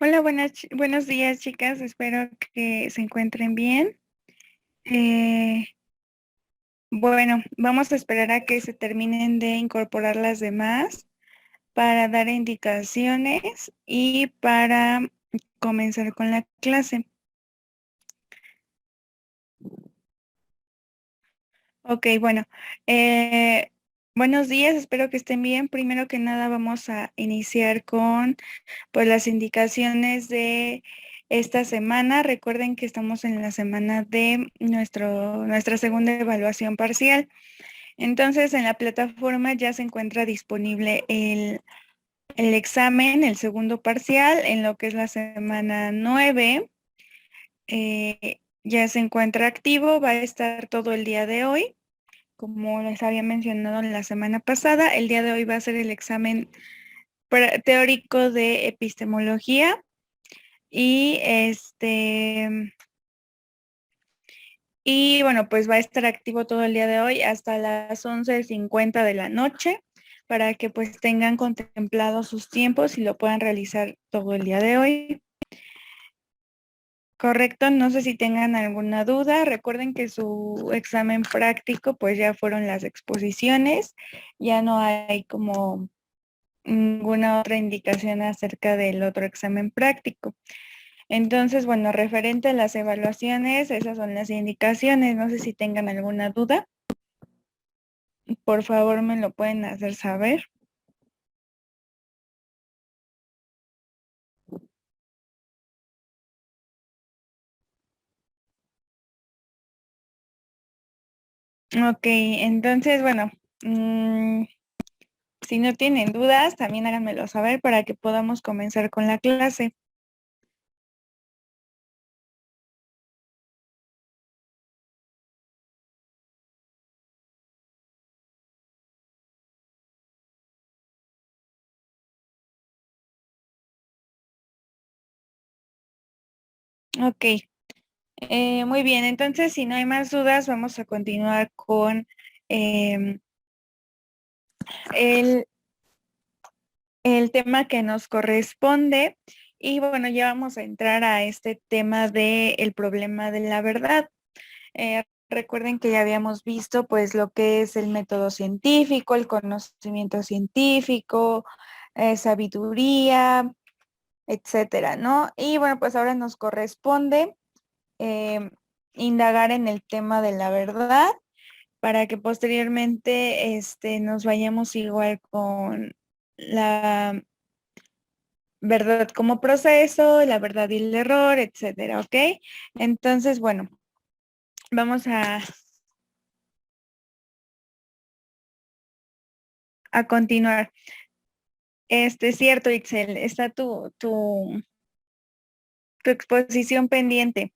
Hola, buenos días, chicas. Espero que se encuentren bien. Eh, bueno, vamos a esperar a que se terminen de incorporar las demás para dar indicaciones y para comenzar con la clase. Ok, bueno. Buenos días, espero que estén bien. Primero que nada vamos a iniciar con pues las indicaciones de esta semana. Recuerden que estamos en la semana de nuestra segunda evaluación parcial. Entonces, en la plataforma ya se encuentra disponible el examen, el segundo parcial, en lo que es la semana 9. Ya se encuentra activo, va a estar todo el día de hoy. Como les había mencionado la semana pasada, el día de hoy va a ser el examen teórico de epistemología. Y bueno, pues va a estar activo todo el día de hoy hasta las 11:50 de la noche para que pues tengan contemplados sus tiempos y lo puedan realizar todo el día de hoy. Correcto, no sé si tengan alguna duda. Recuerden que su examen práctico pues ya fueron las exposiciones, ya no hay como ninguna otra indicación acerca del otro examen práctico. Entonces, bueno, referente a las evaluaciones, esas son las indicaciones. No sé si tengan alguna duda. Por favor, me lo pueden hacer saber. Ok, entonces, bueno, si no tienen dudas, también háganmelo saber para que podamos comenzar con la clase. Ok, muy bien. Entonces, si no hay más dudas, vamos a continuar con em, el, el tema que nos corresponde. Y bueno, ya vamos a entrar a este tema del problema de la verdad. Recuerden que ya habíamos visto pues lo que es el método científico, el conocimiento científico, sabiduría, etcétera, ¿no? Y bueno, pues ahora nos corresponde eh, indagar en el tema de la verdad para que posteriormente nos vayamos igual con la verdad como proceso, la verdad y el error, etcétera, ¿ok? Entonces, bueno, vamos a continuar. Cierto, Ixel, está tu exposición pendiente.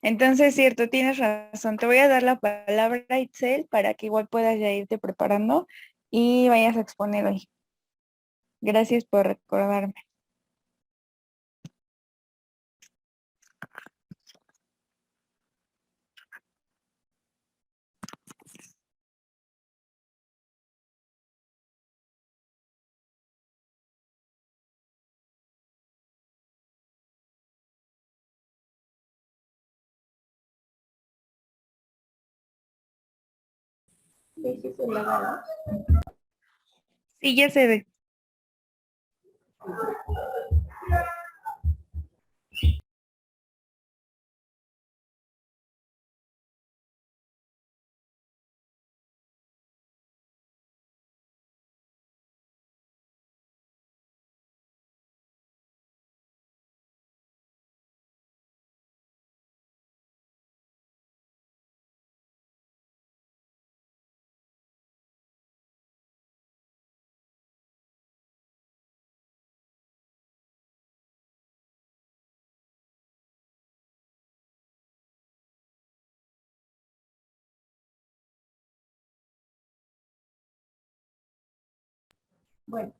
Entonces, cierto, tienes razón. Te voy a dar la palabra, Itzel, para que igual puedas ya irte preparando y vayas a exponer hoy. Gracias por recordarme. Sí, sí, se la da. Sí, ya se ve. Bueno,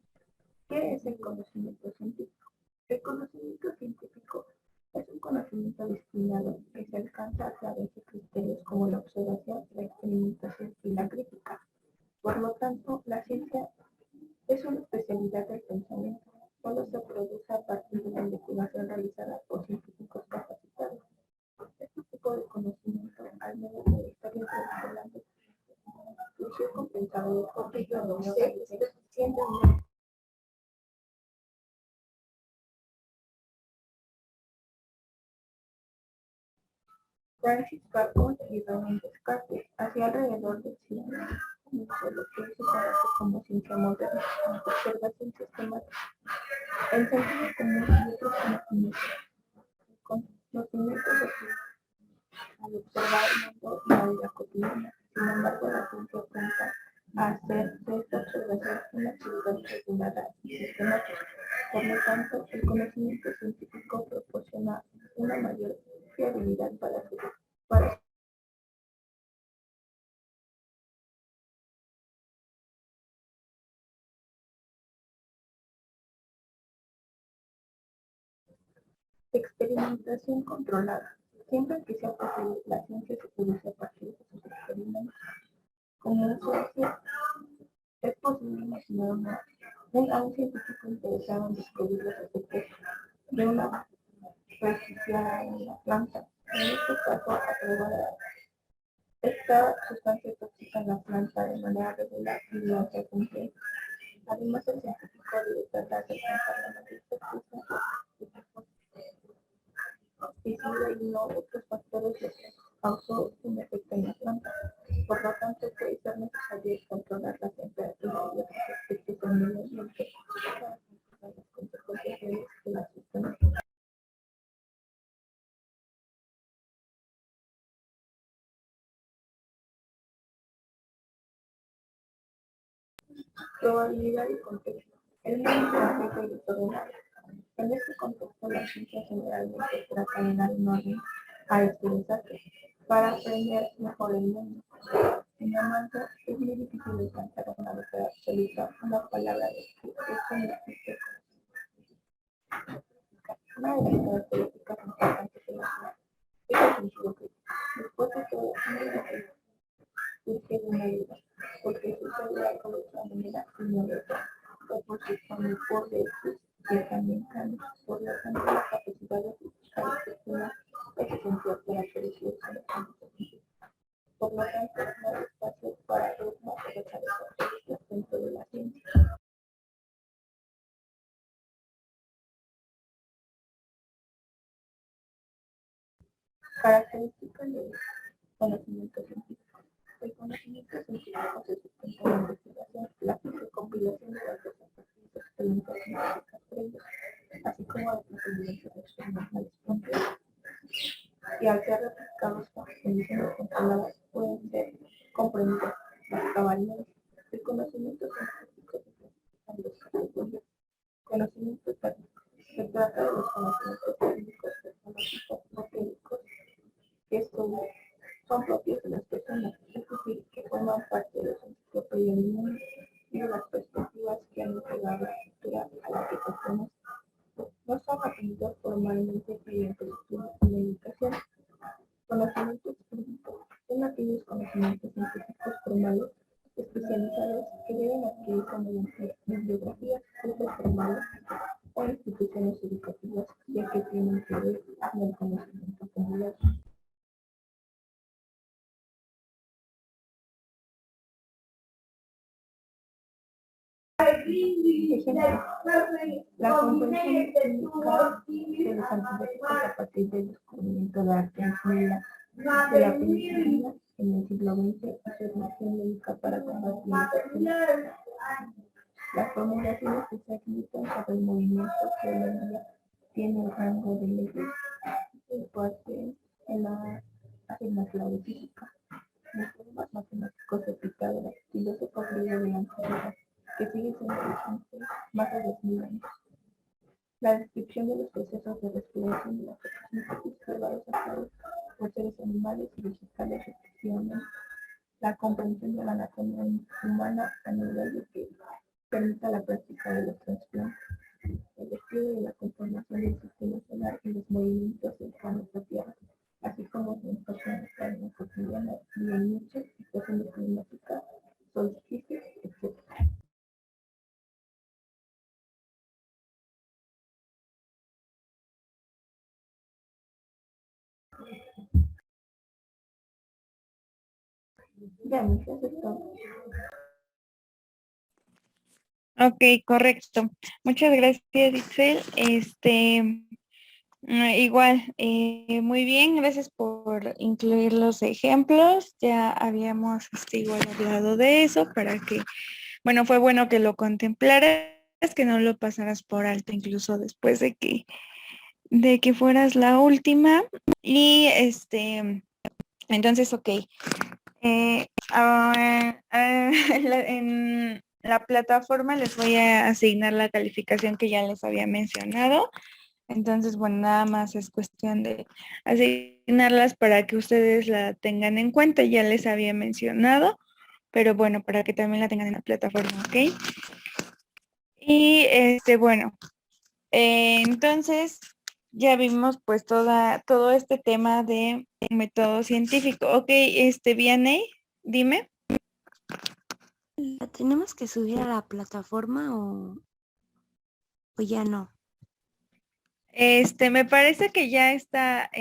¿qué es el conocimiento científico? El conocimiento científico es un conocimiento destinado que se alcanza a través de criterios como la observación, la experimentación y la crítica. Por lo tanto, la ciencia es una especialidad del pensamiento. solo se produce a partir de la investigación realizada por científicos capacitados. Este tipo de conocimiento, al menos en la historia tradicional, lució con pensadores porque yo no siendo Francis Bacon y René Descartes, hacia alrededor del siglo comenzó lo que se conoce como ciencia moderna, observación sistemática, el sentido común y otros conocimientos al observar el mundo y la vida cotidiana. Sin embargo, la ciencia apunta a hacer de esta observación una actividad regulada y sistemática. Por lo tanto, el conocimiento científico proporciona una mayor fiabilidad para experimentación controlada. Siempre que sea posible, la ciencia se produce a partir de sus experimentos. Como un ciencia, es posible imaginar a un científico interesado en descubrir los efectos de una pesticida en la planta. En este caso, a prueba de esta sustancia tóxica en la planta de manera regular y durante algún tiempo. Además, el científico debe tratar de alcanzar la mayor certeza visible y no otros factores lo que causó un efecto en la planta. Por lo tanto, puede ser necesario controlar la temperatura y otros aspectos del medio ambiente para controlar las consecuencias de la sustancia. Probabilidad y contexto. El mundo complejo y desordenado. En este contexto, la ciencia generalmente trata de dar un orden a estos datos para aprender mejor el mundo. Sin embargo, es muy difícil alcanzar una verdad absoluta, una palabra de que esto no existe. Una de las características importantes de la ciencia es el sentido crítico. Después de todo, una idea surge de una duda, porque sucede algo de otra manera y no de otra, o porque son por derechos que también cambian. Por lo tanto, la capacidad de buscar es esencial para producir conocimiento. Por lo tanto, no hay espacio para dogmas o características dentro de la ciencia. Características del conocimiento científico. El conocimiento científico se sustenta en la investigación, la recopilación de datos a partir de experiencias científicas previas, así como de procedimientos experimentales propios, y al ser replicados bajo condiciones controladas pueden ser comprendidos más cabalmente. El conocimiento científico se clasifica en dos categorías. Conocimiento técnico. Se trata de los conocimientos técnicos, tecnológicos o teóricos que son propios de las personas, es decir, que forman parte de su enciclopedia del mundo y de las perspectivas que han integrado la cultura a la que pertenece. No son aprendidos formalmente mediante estudios y dedicación. Conocimiento explícito son aquellos conocimientos científicos formales especializados que deben adquirirse mediante bibliografías, cursos formales o instituciones educativas, ya que tienen que ver con el conocimiento acumulado. Ejemplo, la comprensión química de los antibióticos a partir del descubrimiento de Artemisia de la penicilina en el siglo XX y su aplicación médica para combatir infecciones. Las formulaciones que se aplican sobre el movimiento que hoy en día tiene el rango de leyes en parte en la asignatura de física. Los teoremas matemáticos de Pitágoras, filósofo griego de la antigüedad, que sigue siendo vigente más de 2000 años. La descripción de los procesos de respiración de los organismos observados a cabo por seres animales y vegetales respectivamente. La comprensión de la anatomía humana a nivel de que permita la práctica de los trasplantes. El estudio de la conformación del sistema solar y los movimientos del planeta Tierra, así como su impacto en la cadena cotidiana, día y noche, situaciones climáticas, solsticios, etc. Ya me aceptó. Ok, correcto. Muchas gracias, Itzel. Igual, muy bien, gracias por incluir los ejemplos. Ya habíamos igual hablado de eso para que, bueno, fue bueno que lo contemplaras, que no lo pasaras por alto, incluso después de que fueras la última. Y entonces, ok. En la plataforma les voy a asignar la calificación que ya les había mencionado. Entonces, bueno, nada más es cuestión de asignarlas para que ustedes la tengan en cuenta. Ya les había mencionado, pero bueno, para que también la tengan en la plataforma, ¿ok? Y bueno, entonces ya vimos pues todo este tema de método científico. Ok, Vianney, dime. ¿La tenemos que subir a la plataforma o ya no? Me parece que ya está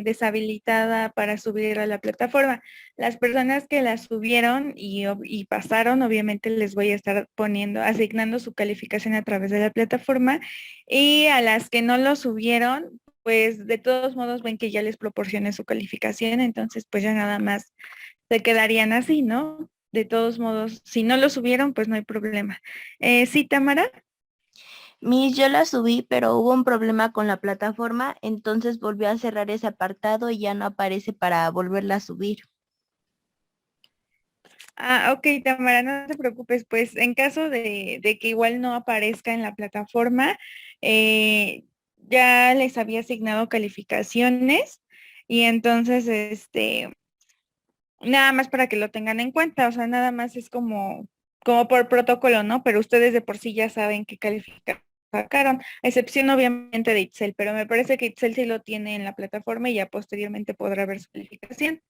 deshabilitada para subir a la plataforma. Las personas que la subieron y pasaron, obviamente les voy a estar asignando su calificación a través de la plataforma. Y a las que no lo subieron, pues de todos modos ven que ya les proporcioné su calificación, entonces pues ya nada más se quedarían así, ¿no? De todos modos, si no lo subieron, pues no hay problema. ¿Sí, Tamara? Miss, yo la subí, pero hubo un problema con la plataforma, entonces volvió a cerrar ese apartado y ya no aparece para volverla a subir. Ah, ok, Tamara, no te preocupes, pues en caso de que igual no aparezca en la plataforma, ya les había asignado calificaciones y entonces, nada más para que lo tengan en cuenta, o sea, nada más es como por protocolo, ¿no? Pero ustedes de por sí ya saben qué calificación sacaron, a excepción obviamente de Itzel, pero me parece que Itzel sí lo tiene en la plataforma y ya posteriormente podrá ver su calificación.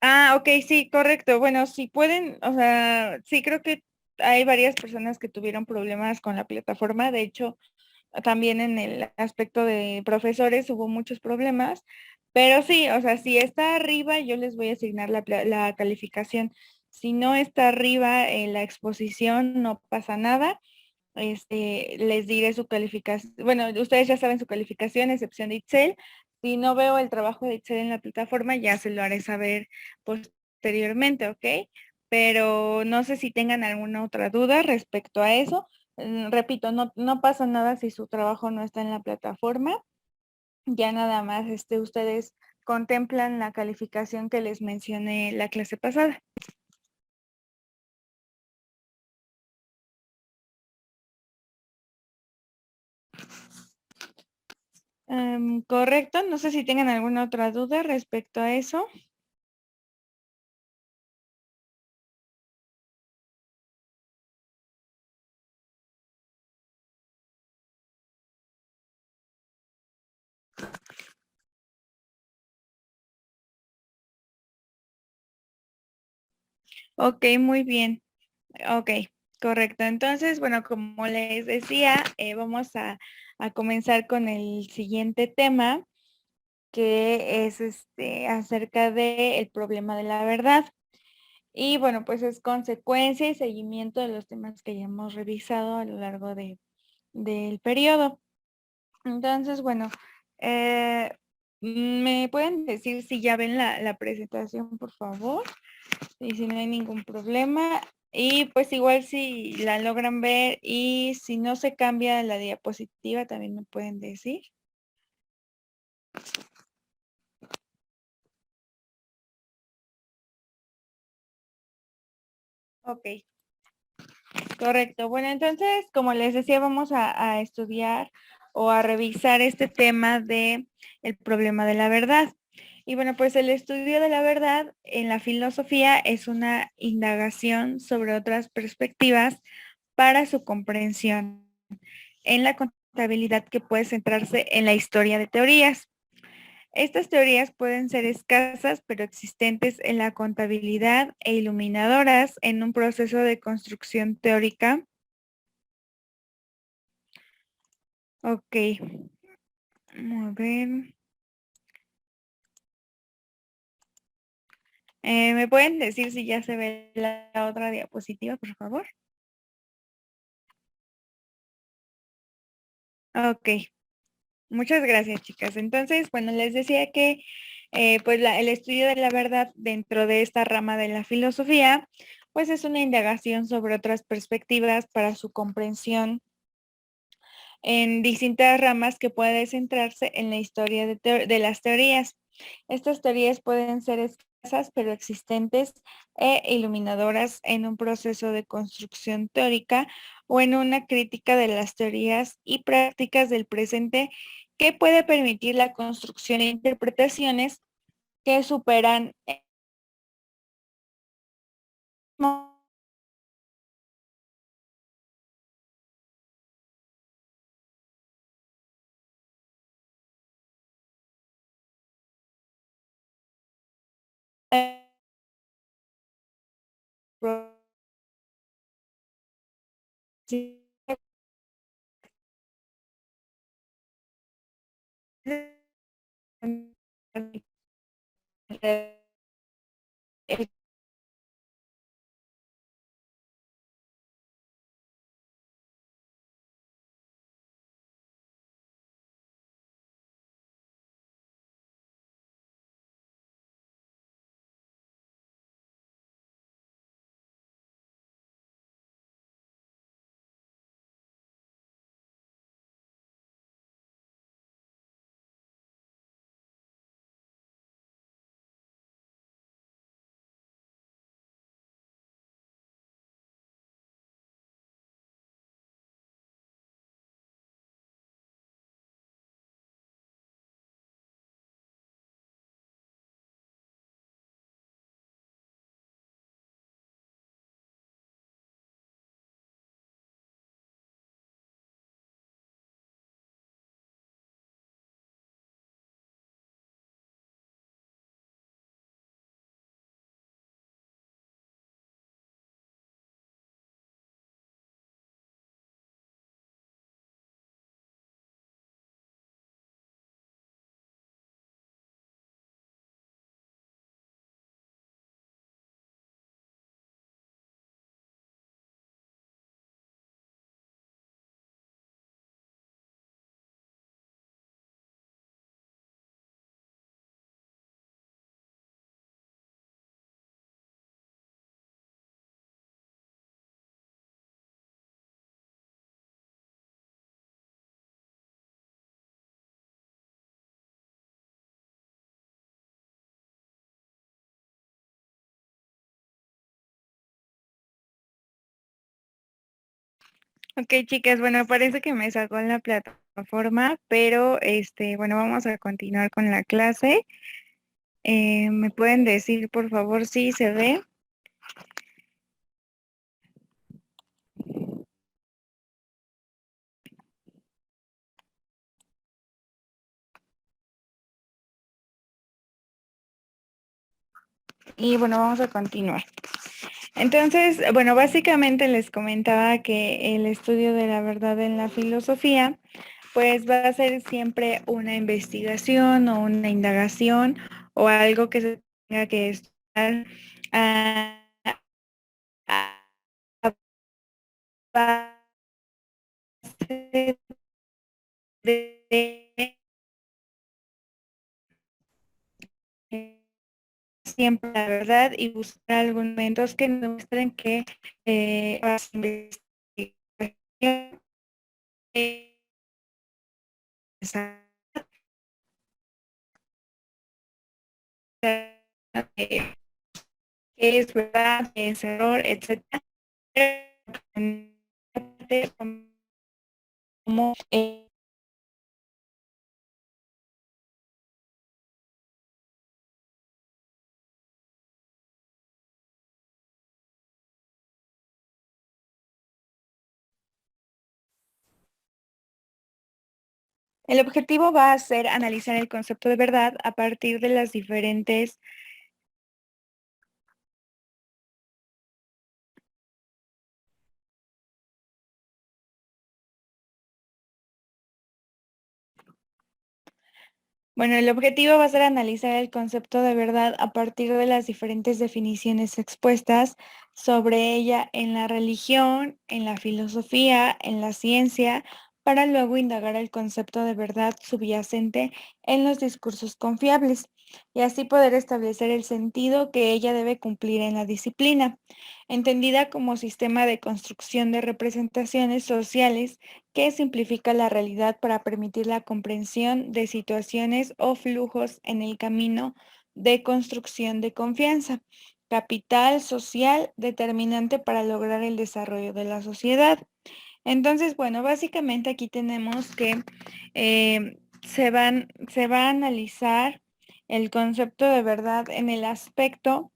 Ah, ok, sí, correcto. Bueno, si pueden, o sea, sí creo que hay varias personas que tuvieron problemas con la plataforma. De hecho, también en el aspecto de profesores hubo muchos problemas. Pero sí, o sea, si está arriba, yo les voy a asignar la calificación. Si no está arriba en la exposición, no pasa nada. Les diré su calificación. Bueno, ustedes ya saben su calificación, excepción de Itzel. Si no veo el trabajo de Itzel en la plataforma, ya se lo haré saber posteriormente, ¿ok? Pero no sé si tengan alguna otra duda respecto a eso. Repito, no pasa nada si su trabajo no está en la plataforma. Ya nada más ustedes contemplan la calificación que les mencioné la clase pasada. Correcto, no sé si tengan alguna otra duda respecto a eso. Ok, muy bien. Ok, correcto. Entonces, bueno, como les decía, vamos a comenzar con el siguiente tema, que es acerca del problema de la verdad. Y bueno, pues es consecuencia y seguimiento de los temas que ya hemos revisado a lo largo del periodo. Entonces, bueno, eh, ¿me pueden decir si ya ven la presentación, por favor? Y si no hay ningún problema. Y pues igual si la logran ver y si no se cambia la diapositiva, también me pueden decir. Ok, correcto. Bueno, entonces, como les decía, vamos a estudiar o a revisar este tema de el problema de la verdad. Y bueno, pues el estudio de la verdad en la filosofía es una indagación sobre otras perspectivas para su comprensión en la contabilidad que puede centrarse en la historia de teorías. Estas teorías pueden ser escasas, pero existentes en la contabilidad e iluminadoras en un proceso de construcción teórica. Ok, a ver. ¿Me pueden decir si ya se ve la otra diapositiva, por favor? Ok, muchas gracias, chicas. Entonces, bueno, les decía que pues el estudio de la verdad dentro de esta rama de la filosofía, pues es una indagación sobre otras perspectivas para su comprensión en distintas ramas que puede centrarse en la historia de las teorías. Estas teorías pueden ser escasas pero existentes e iluminadoras en un proceso de construcción teórica o en una crítica de las teorías y prácticas del presente que puede permitir la construcción de interpretaciones que superan Ok, chicas, bueno, parece que me sacó en la plataforma, pero bueno, vamos a continuar con la clase. ¿Me pueden decir, por favor, si se ve? Y bueno, vamos a continuar. Entonces, bueno, básicamente les comentaba que el estudio de la verdad en la filosofía, pues va a ser siempre una investigación o una indagación o algo que se tenga que estudiar a, a base de siempre la verdad y buscar argumentos que nos muestren que las investigaciones es verdad, es error, etcétera. Como, el objetivo va a ser analizar el concepto de verdad a partir de las diferentes Bueno, el objetivo va a ser analizar el concepto de verdad a partir de las diferentes definiciones expuestas sobre ella en la religión, en la filosofía, en la ciencia, para luego indagar el concepto de verdad subyacente en los discursos confiables y así poder establecer el sentido que ella debe cumplir en la disciplina, entendida como sistema de construcción de representaciones sociales que simplifica la realidad para permitir la comprensión de situaciones o flujos en el camino de construcción de confianza, capital social determinante para lograr el desarrollo de la sociedad. Entonces, bueno, básicamente aquí tenemos que se va a analizar el concepto de verdad en el aspecto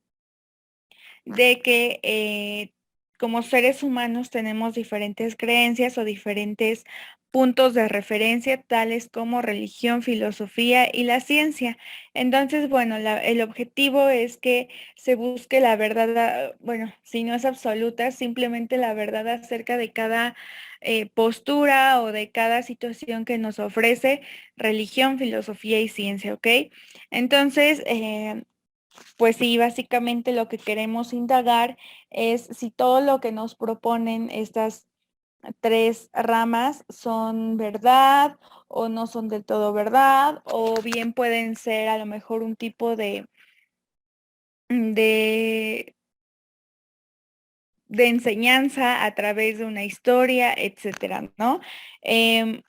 de que como seres humanos tenemos diferentes creencias o diferentes puntos de referencia, tales como religión, filosofía y la ciencia. Entonces, bueno, el objetivo es que se busque la verdad, bueno, si no es absoluta, simplemente la verdad acerca de cada postura o de cada situación que nos ofrece religión, filosofía y ciencia, ¿ok? Entonces, pues sí, básicamente lo que queremos indagar es si todo lo que nos proponen estas tres ramas son verdad o no son del todo verdad, o bien pueden ser a lo mejor un tipo de, de enseñanza a través de una historia, etcétera, ¿no? Em,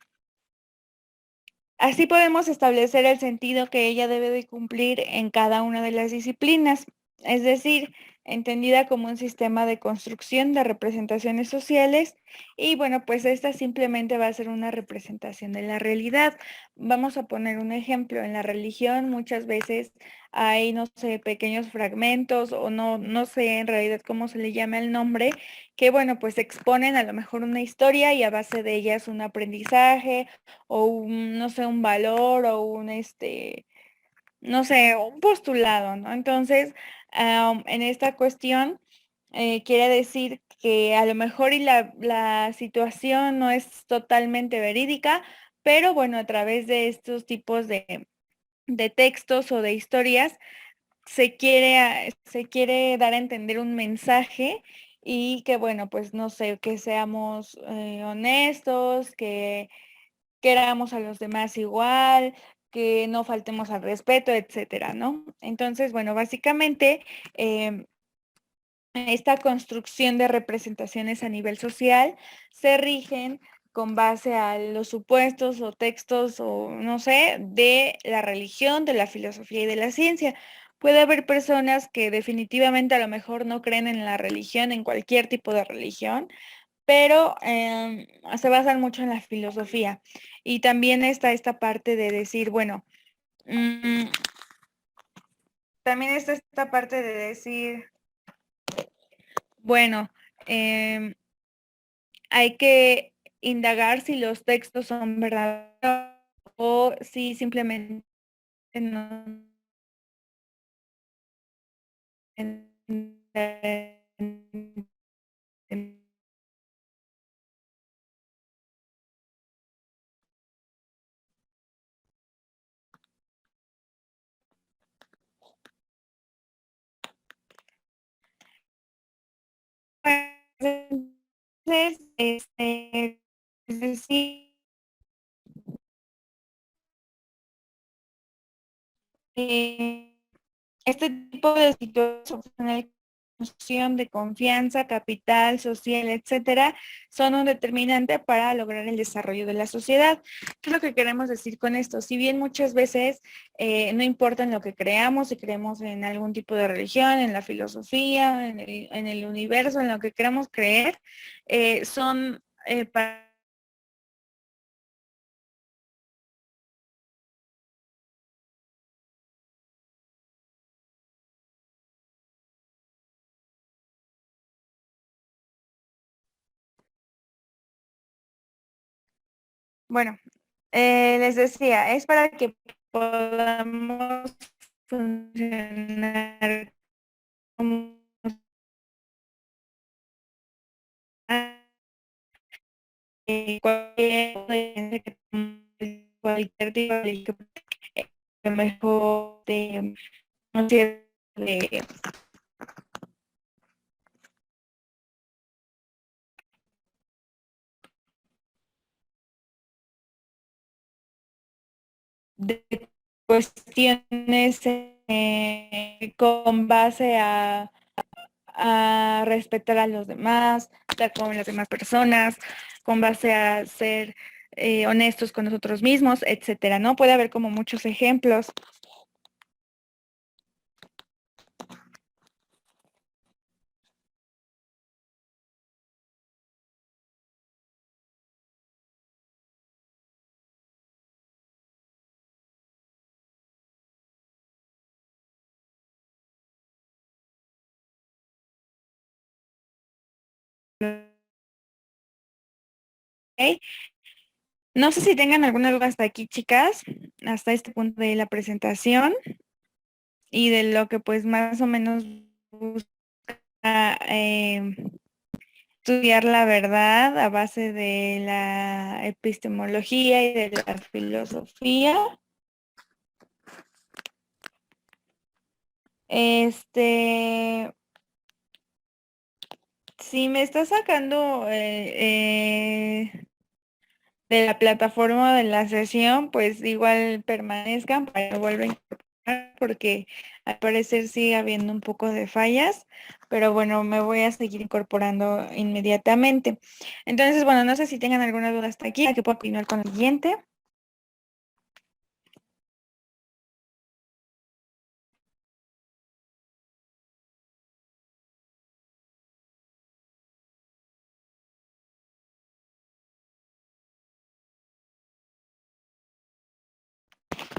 Así podemos establecer el sentido que ella debe de cumplir en cada una de las disciplinas, es decir, entendida como un sistema de construcción de representaciones sociales y bueno, pues esta simplemente va a ser una representación de la realidad. Vamos a poner un ejemplo, en la religión muchas veces hay, no sé, pequeños fragmentos o no sé en realidad cómo se le llama el nombre, que bueno, pues exponen a lo mejor una historia y a base de ellas un aprendizaje o un, no sé, un valor o un, no sé, un postulado, ¿no? Entonces, en esta cuestión, quiere decir que a lo mejor y la situación no es totalmente verídica, pero bueno, a través de estos tipos de textos o de historias, se quiere dar a entender un mensaje y que bueno, pues no sé, que seamos honestos, que queramos a los demás igual, que no faltemos al respeto, etcétera, ¿no? Entonces, bueno, básicamente esta construcción de representaciones a nivel social se rigen con base a los supuestos o textos o no sé, de la religión, de la filosofía y de la ciencia. Puede haber personas que definitivamente a lo mejor no creen en la religión, en cualquier tipo de religión, pero se basan mucho en la filosofía. Y también está esta parte de decir, bueno, mm, también está esta parte de decir, bueno, hay que indagar si los textos son verdaderos o si simplemente no entonces, es decir, eh, este tipo de situaciones de confianza, capital, social, etcétera, son un determinante para lograr el desarrollo de la sociedad. ¿Qué es lo que queremos decir con esto? Si bien muchas veces no importa en lo que creamos, si creemos en algún tipo de religión, en la filosofía, en el universo, en lo que queramos creer, son para bueno, les decía, es para que podamos funcionar como cualquier tipo de religión, lo mejor no sé, de cuestiones con base a respetar a los demás, estar con las demás personas, con base a ser honestos con nosotros mismos, etcétera, ¿no? Puede haber como muchos ejemplos. ¿Ok? No sé si tengan alguna duda hasta aquí, chicas, hasta este punto de la presentación y de lo que pues más o menos busca estudiar la verdad a base de la epistemología y de la filosofía. Si me está sacando de la plataforma de la sesión, pues igual permanezcan para volver a incorporar porque al parecer sigue habiendo un poco de fallas, pero bueno, me voy a seguir incorporando inmediatamente. Entonces, bueno, no sé si tengan alguna duda hasta aquí, que puedo continuar con el siguiente.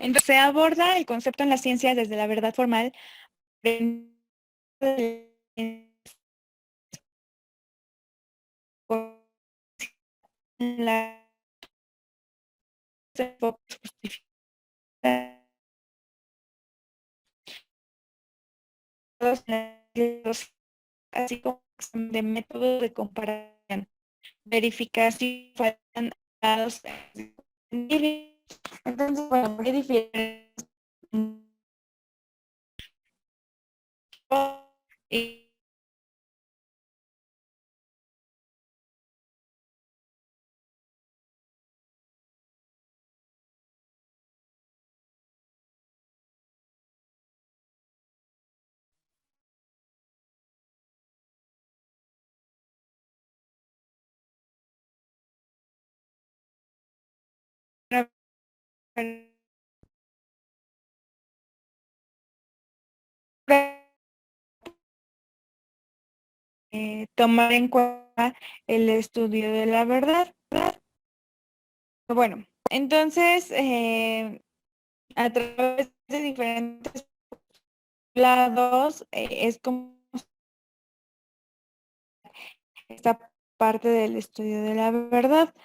Entonces, se aborda el concepto en las ciencias desde la verdad formal, la así como de método de comparación, verificación, faltan datos. Entonces, bueno, ¿qué diferencia? Y tomar en cuenta el estudio de la verdad. Bueno, entonces, a través de diferentes lados, es como esta parte del estudio de la verdad.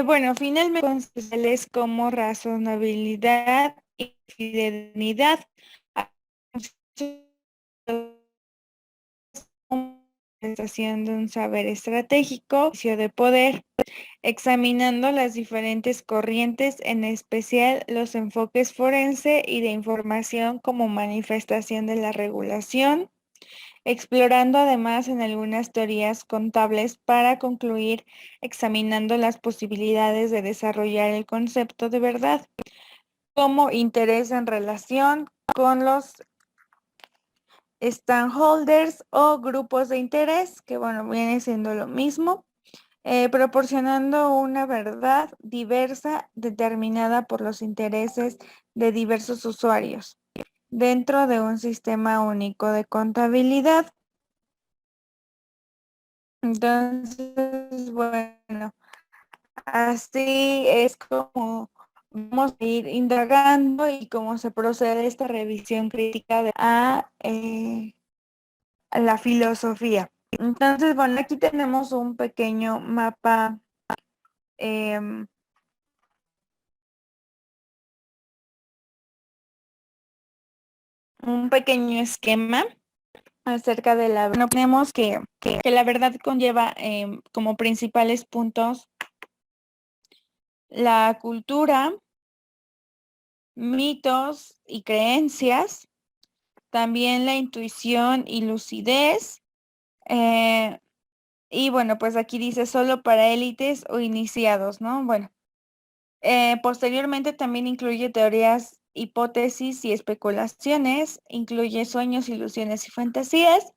Bueno, finalmente conceptuales como razonabilidad y fidelidad. Manifestación de un saber estratégico, de poder, examinando las diferentes corrientes, en especial los enfoques forense y de información como manifestación de la regulación, explorando además en algunas teorías contables para concluir examinando las posibilidades de desarrollar el concepto de verdad como interés en relación con los stakeholders o grupos de interés, que bueno, viene siendo lo mismo, proporcionando una verdad diversa determinada por los intereses de diversos usuarios dentro de un sistema único de contabilidad. Entonces, bueno, así es como vamos a ir indagando y cómo se procede esta revisión crítica a la filosofía. Entonces, bueno, aquí tenemos un pequeño mapa, em, un pequeño esquema acerca de la... Bueno, tenemos que la verdad conlleva como principales puntos la cultura, mitos y creencias, también la intuición y lucidez, y bueno, pues aquí dice solo para élites o iniciados, ¿no? Bueno, posteriormente también incluye teorías, hipótesis y especulaciones, incluye sueños, ilusiones y fantasías,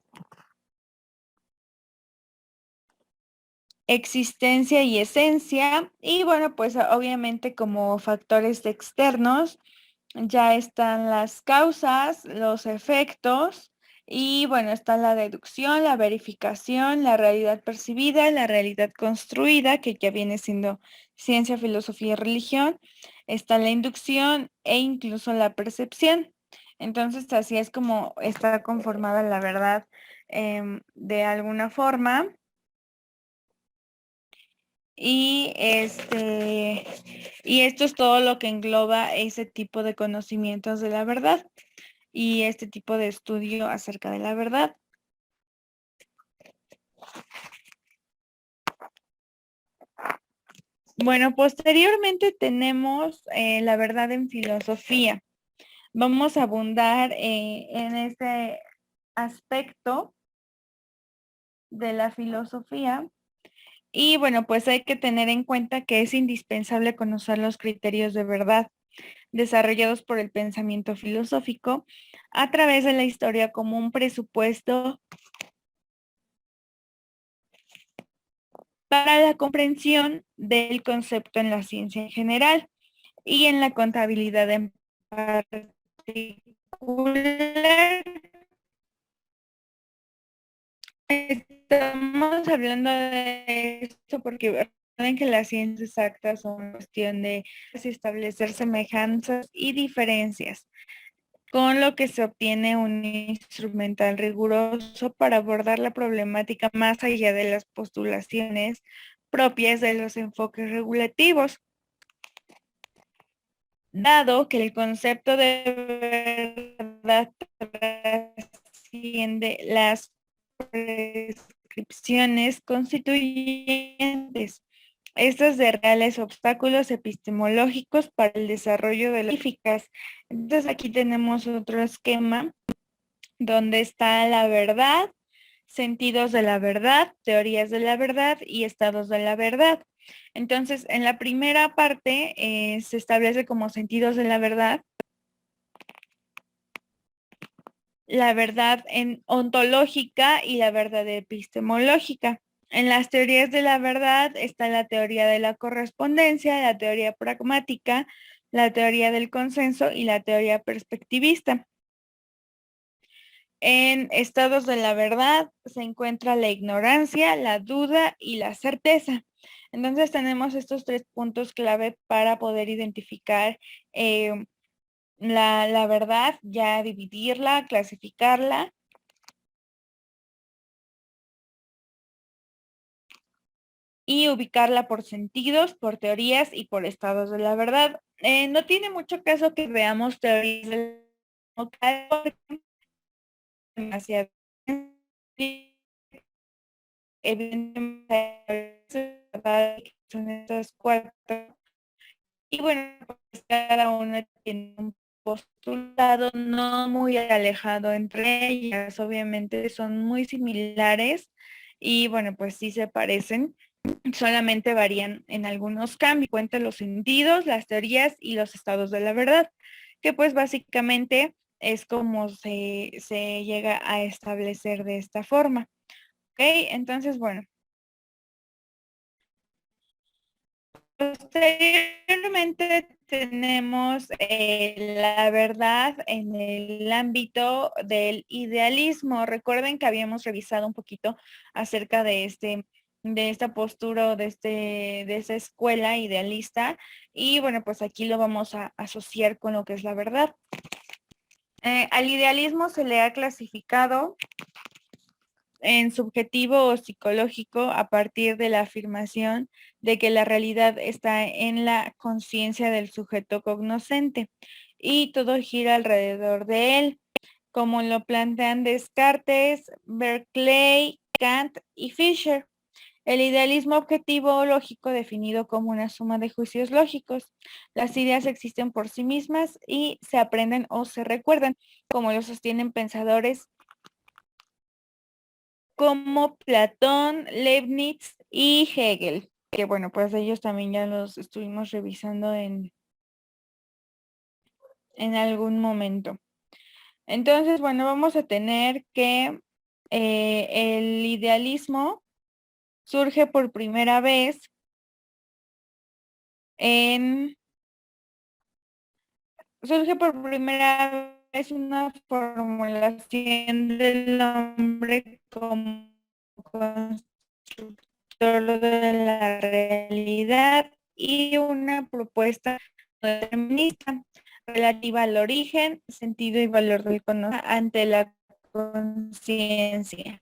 existencia y esencia, y bueno, pues obviamente como factores externos ya están las causas, los efectos, y bueno, está la deducción, la verificación, la realidad percibida, la realidad construida, que ya viene siendo ciencia, filosofía y religión, está la inducción e incluso la percepción. Entonces, así es como está conformada la verdad de alguna forma. Y esto es todo lo que engloba ese tipo de conocimientos de la verdad y este tipo de estudio acerca de la verdad. Bueno, posteriormente tenemos la verdad en filosofía. Vamos a abundar en este aspecto de la filosofía. Y bueno, pues hay que tener en cuenta que es indispensable conocer los criterios de verdad desarrollados por el pensamiento filosófico a través de la historia como un presupuesto para la comprensión del concepto en la ciencia en general y en la contabilidad en particular. Estamos hablando de esto porque recuerden que las ciencias exactas son cuestión de establecer semejanzas y diferencias, con lo que se obtiene un instrumental riguroso para abordar la problemática más allá de las postulaciones propias de los enfoques regulativos. Dado que el concepto de verdad trasciende las prescripciones constituyentes, estas de reales obstáculos epistemológicos para el desarrollo de las científicas. Entonces aquí tenemos otro esquema donde está la verdad, sentidos de la verdad, teorías de la verdad y estados de la verdad. Entonces, en la primera parte se establece como sentidos de la verdad en ontológica y la verdad epistemológica. En las teorías de la verdad está la teoría de la correspondencia, la teoría pragmática, la teoría del consenso y la teoría perspectivista. En estados de la verdad se encuentra la ignorancia, la duda y la certeza. Entonces tenemos estos 3 puntos clave para poder identificar la verdad, ya dividirla, clasificarla y ubicarla por sentidos, por teorías y por estados de la verdad. No tiene mucho caso que veamos teorías del local porque demasiado evidentemente son estas 4. Y bueno, pues cada una tiene un postulado no muy alejado entre ellas, obviamente son muy similares y bueno, pues sí se parecen, solamente varían en algunos cambios, cuenta los sentidos, las teorías y los estados de la verdad, que pues básicamente es como se llega a establecer de esta forma. ¿Ok? Entonces, bueno. Posteriormente tenemos la verdad en el ámbito del idealismo. Recuerden que habíamos revisado un poquito acerca de esta postura o de esa escuela idealista y bueno, pues aquí lo vamos a asociar con lo que es la verdad. Al idealismo se le ha clasificado en subjetivo o psicológico a partir de la afirmación de que la realidad está en la conciencia del sujeto cognoscente y todo gira alrededor de él, como lo plantean Descartes, Berkeley, Kant y Fisher. El idealismo objetivo o lógico definido como una suma de juicios lógicos. Las ideas existen por sí mismas y se aprenden o se recuerdan, como lo sostienen pensadores como Platón, Leibniz y Hegel, que bueno, pues ellos también ya los estuvimos revisando en algún momento. Entonces, bueno, vamos a tener que el idealismo surge por primera vez en una formulación del hombre como constructor de la realidad y una propuesta determinista relativa al origen, sentido y valor del conocimiento ante la conciencia.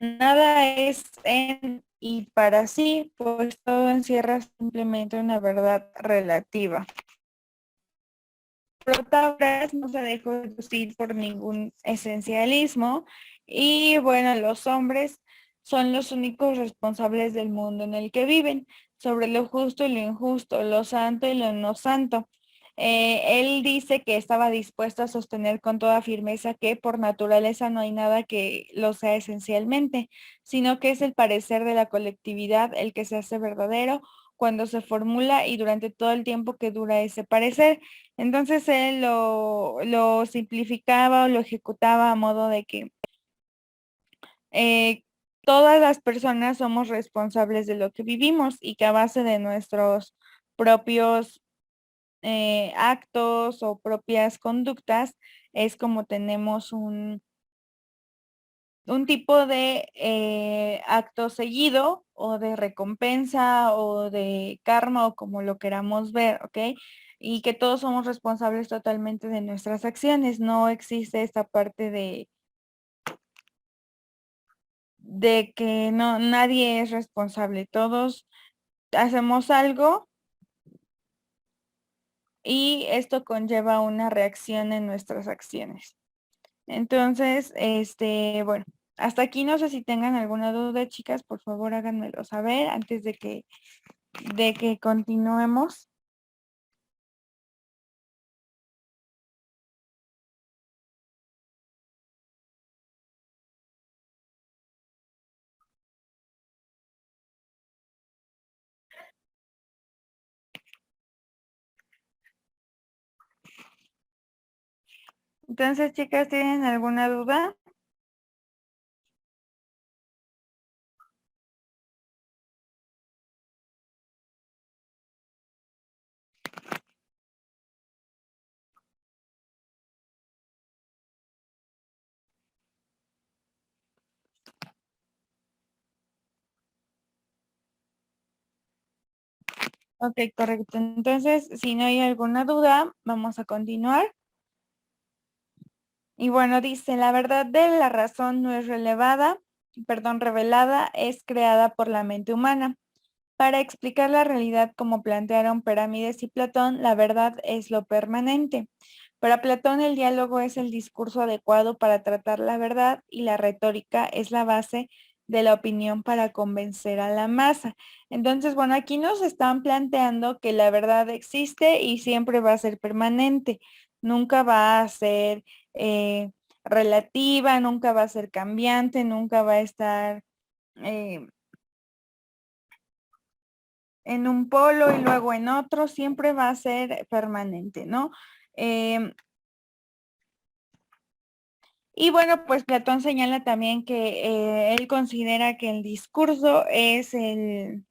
Nada es en y para sí, pues todo encierra simplemente una verdad relativa. Protagoras no se dejó seducir por ningún esencialismo y bueno, los hombres son los únicos responsables del mundo en el que viven, sobre lo justo y lo injusto, lo santo y lo no santo. Él dice que estaba dispuesto a sostener con toda firmeza que por naturaleza no hay nada que lo sea esencialmente, sino que es el parecer de la colectividad el que se hace verdadero cuando se formula y durante todo el tiempo que dura ese parecer. Entonces él lo simplificaba o lo ejecutaba a modo de que eh, todas las personas somos responsables de lo que vivimos y que a base de nuestros propios actos o propias conductas es como tenemos un tipo de acto seguido o de recompensa o de karma o como lo queramos ver, ¿ok? Y que todos somos responsables totalmente de nuestras acciones. No existe esta parte de que no, nadie es responsable. Todos hacemos algo y esto conlleva una reacción en nuestras acciones. Entonces, bueno, hasta aquí no sé si tengan alguna duda, chicas, por favor háganmelo saber antes de que continuemos. Entonces, chicas, ¿tienen alguna duda? Ok, correcto. Entonces, si no hay alguna duda, vamos a continuar. Y bueno, dice, la verdad de la razón no es revelada, es creada por la mente humana. Para explicar la realidad como plantearon Pirámides y Platón, la verdad es lo permanente. Para Platón el diálogo es el discurso adecuado para tratar la verdad y la retórica es la base de la opinión para convencer a la masa. Entonces, bueno, aquí nos están planteando que la verdad existe y siempre va a ser permanente. Nunca va a ser relativa, nunca va a ser cambiante, nunca va a estar eh, en un polo y luego en otro, siempre va a ser permanente, ¿no? Y bueno, pues Platón señala también que él considera que el discurso es el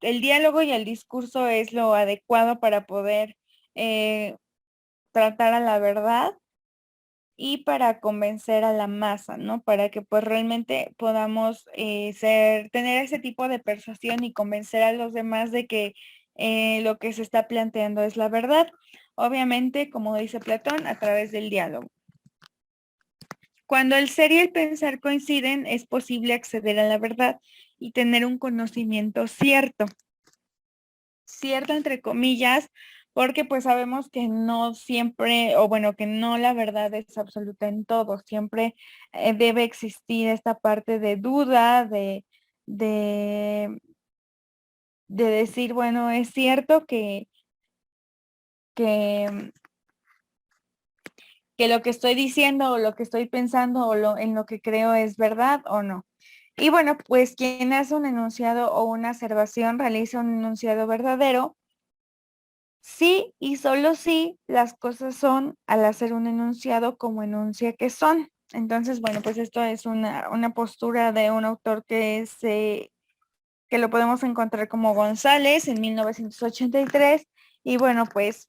diálogo y el discurso es lo adecuado para poder tratar a la verdad y para convencer a la masa, ¿no? Para que pues realmente podamos tener ese tipo de persuasión y convencer a los demás de que lo que se está planteando es la verdad. Obviamente, como dice Platón, a través del diálogo. Cuando el ser y el pensar coinciden, es posible acceder a la verdad y tener un conocimiento cierto. Cierto entre comillas, porque pues sabemos que no siempre, o bueno, que no la verdad es absoluta en todo, siempre debe existir esta parte de duda, de, de decir, bueno, es cierto que, que lo que estoy diciendo o lo que estoy pensando o en lo que creo es verdad o no. Y bueno, pues quien hace un enunciado o una aservación realiza un enunciado verdadero sí y solo si las cosas son al hacer un enunciado como enuncia que son. Entonces, bueno, pues esto es una postura de un autor que lo podemos encontrar como González en 1983. Y bueno, pues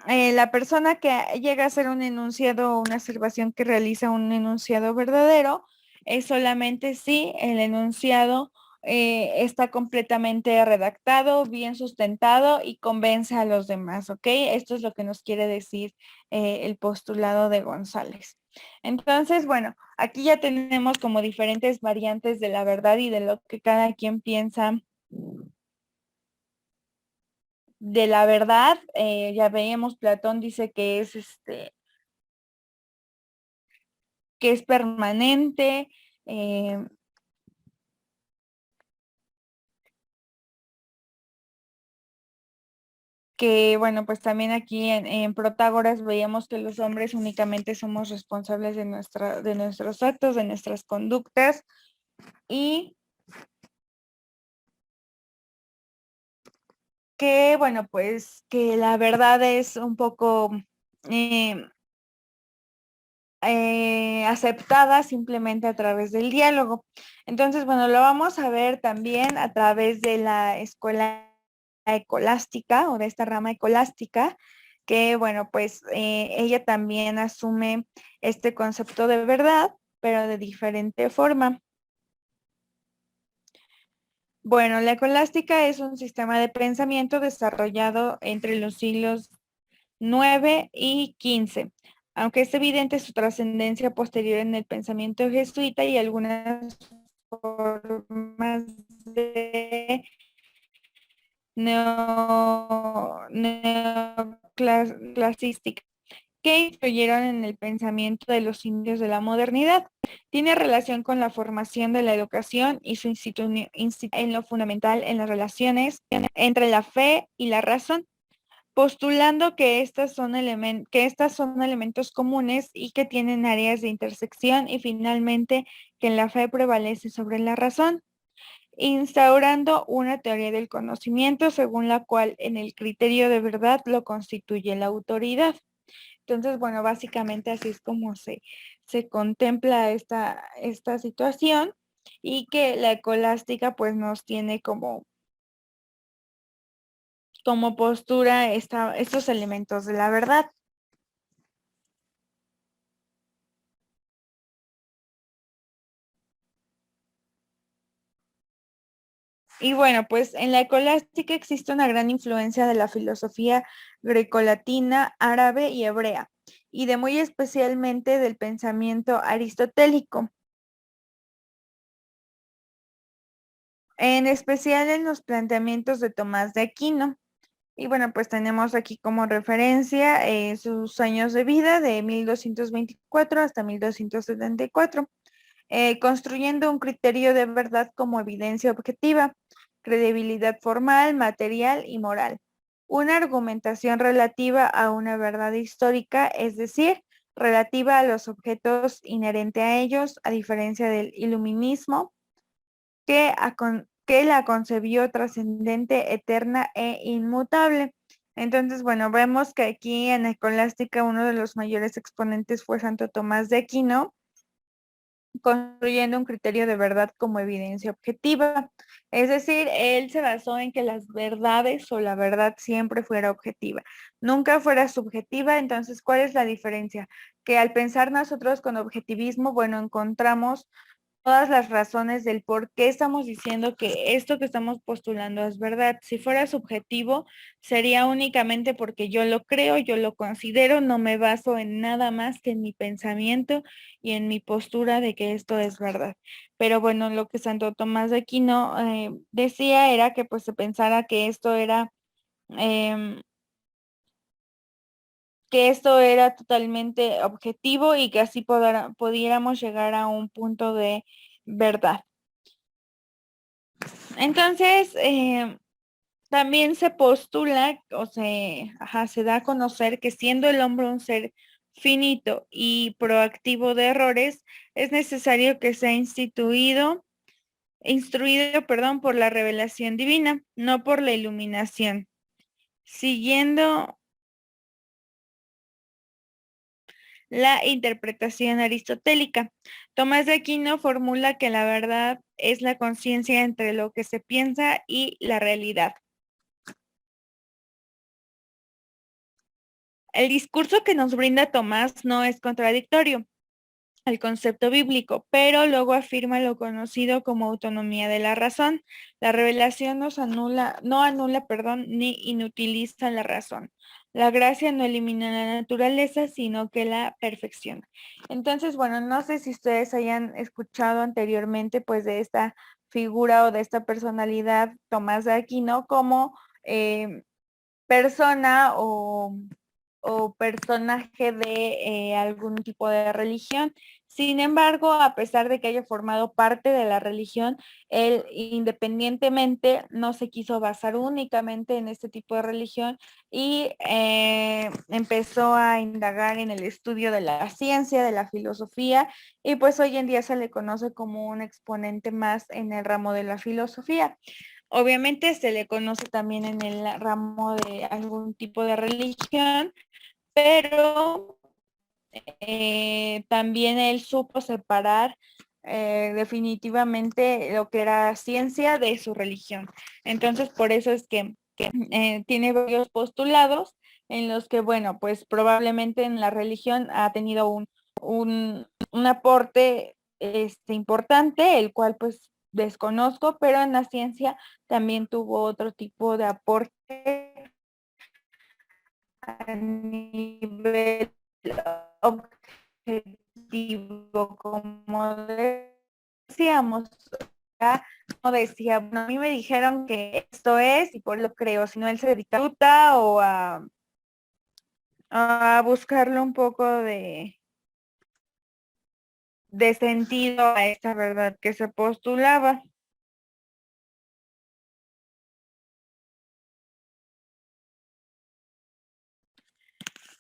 la persona que llega a hacer un enunciado o una observación que realiza un enunciado verdadero es solamente si el enunciado está completamente redactado, bien sustentado y convence a los demás, ¿ok? Esto es lo que nos quiere decir el postulado de González. Entonces, bueno, aquí ya tenemos como diferentes variantes de la verdad y de lo que cada quien piensa de la verdad. Ya veíamos, Platón dice que es permanente, eh, que bueno, pues también aquí en Protágoras veíamos que los hombres únicamente somos responsables de nuestros actos, de nuestras conductas, y que bueno, pues que la verdad es un poco eh, aceptada simplemente a través del diálogo. Entonces, bueno, lo vamos a ver también a través de la escuela ecolástica o de esta rama ecolástica, que bueno, pues ella también asume este concepto de verdad, pero de diferente forma. Bueno, la escolástica es un sistema de pensamiento desarrollado entre los siglos 9 y 15, aunque es evidente su trascendencia posterior en el pensamiento jesuita y algunas formas de neoclasística que influyeron en el pensamiento de los indios de la modernidad. Tiene relación con la formación de la educación y su institución en lo fundamental en las relaciones entre la fe y la razón, postulando que estas son elementos comunes y que tienen áreas de intersección, y finalmente que la fe prevalece sobre la razón, instaurando una teoría del conocimiento según la cual en el criterio de verdad lo constituye la autoridad. Entonces, bueno, básicamente así es como se contempla esta situación, y que la escolástica pues nos tiene como postura estos elementos de la verdad. Y bueno, pues en la escolástica existe una gran influencia de la filosofía grecolatina, árabe y hebrea, y de muy especialmente del pensamiento aristotélico, en especial en los planteamientos de Tomás de Aquino. Y bueno, pues tenemos aquí como referencia sus años de vida de 1224 hasta 1274, construyendo un criterio de verdad como evidencia objetiva, credibilidad formal, material y moral. Una argumentación relativa a una verdad histórica, es decir, relativa a los objetos inherente a ellos, a diferencia del iluminismo, que la concebió trascendente, eterna e inmutable. Entonces, bueno, vemos que aquí en Escolástica uno de los mayores exponentes fue Santo Tomás de Aquino, construyendo un criterio de verdad como evidencia objetiva. Es decir, él se basó en que las verdades o la verdad siempre fuera objetiva, nunca fuera subjetiva. Entonces, ¿cuál es la diferencia? Que al pensar nosotros con objetivismo, bueno, encontramos todas las razones del por qué estamos diciendo que esto que estamos postulando es verdad. Si fuera subjetivo, sería únicamente porque yo lo creo, yo lo considero, no me baso en nada más que en mi pensamiento y en mi postura de que esto es verdad. Pero bueno, lo que Santo Tomás de Aquino decía era que pues se pensara que esto era em, que esto era totalmente objetivo y que así pudiéramos llegar a un punto de verdad. Entonces, también se postula o se da a conocer que siendo el hombre un ser finito y proactivo de errores, es necesario que sea instruido, perdón, por la revelación divina, no por la iluminación. Siguiendo la interpretación aristotélica, Tomás de Aquino formula que la verdad es la conciencia entre lo que se piensa y la realidad. El discurso que nos brinda Tomás no es contradictorio al concepto bíblico, pero luego afirma lo conocido como autonomía de la razón. La revelación no anula, perdón, ni inutiliza la razón. La gracia no elimina la naturaleza, sino que la perfecciona. Entonces, bueno, no sé si ustedes hayan escuchado anteriormente, pues, de esta figura o de esta personalidad, Tomás de Aquino, como persona o personaje de algún tipo de religión. Sin embargo, a pesar de que haya formado parte de la religión, él independientemente no se quiso basar únicamente en este tipo de religión y empezó a indagar en el estudio de la ciencia, de la filosofía, y pues hoy en día se le conoce como un exponente más en el ramo de la filosofía. Obviamente se le conoce también en el ramo de algún tipo de religión, pero también él supo separar definitivamente lo que era ciencia de su religión. Entonces, por eso es que tiene varios postulados en los que, bueno, pues probablemente en la religión ha tenido un aporte importante, el cual pues desconozco, pero en la ciencia también tuvo otro tipo de aporte a nivel objetivo, como decíamos, ya no decía, bueno, a mí me dijeron que esto es y por lo creo, sino él se dedica a ruta o a buscarle un poco de sentido a esta verdad que se postulaba.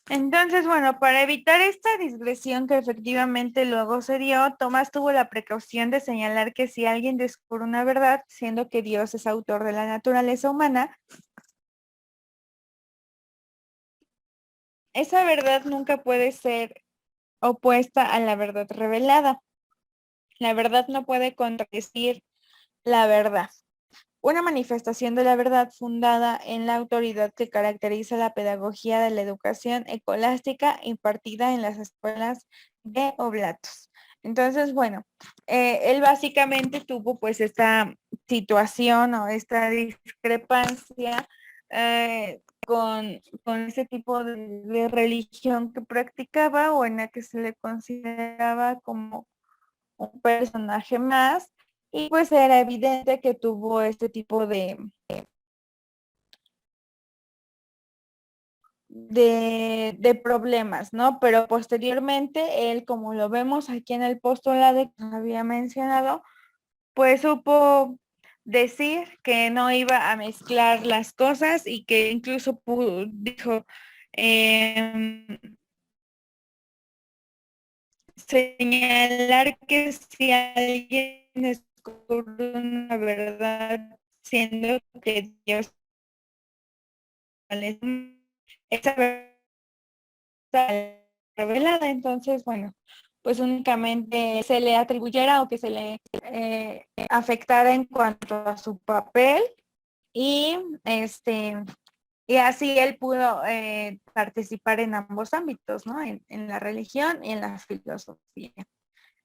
Entonces, bueno, para evitar esta digresión que efectivamente luego se dio, Tomás tuvo la precaución de señalar que si alguien descubre una verdad, siendo que Dios es autor de la naturaleza humana, esa verdad nunca puede ser opuesta a la verdad revelada. La verdad no puede contradecir la verdad. Una manifestación de la verdad fundada en la autoridad que caracteriza la pedagogía de la educación escolástica impartida en las escuelas de oblatos. Entonces, bueno, él básicamente tuvo pues esta situación o esta discrepancia con ese tipo de religión que practicaba o en la que se le consideraba como un personaje más y pues era evidente que tuvo este tipo de problemas, ¿no? Pero posteriormente él, como lo vemos aquí en el postulado que había mencionado, pues supo decir que no iba a mezclar las cosas y que incluso dijo, señalar que si alguien descubre una verdad, siendo que Dios esa verdad revelada, entonces, bueno, pues únicamente se le atribuyera o que se le afectara en cuanto a su papel y y así él pudo participar en ambos ámbitos, ¿no? En la religión y en la filosofía.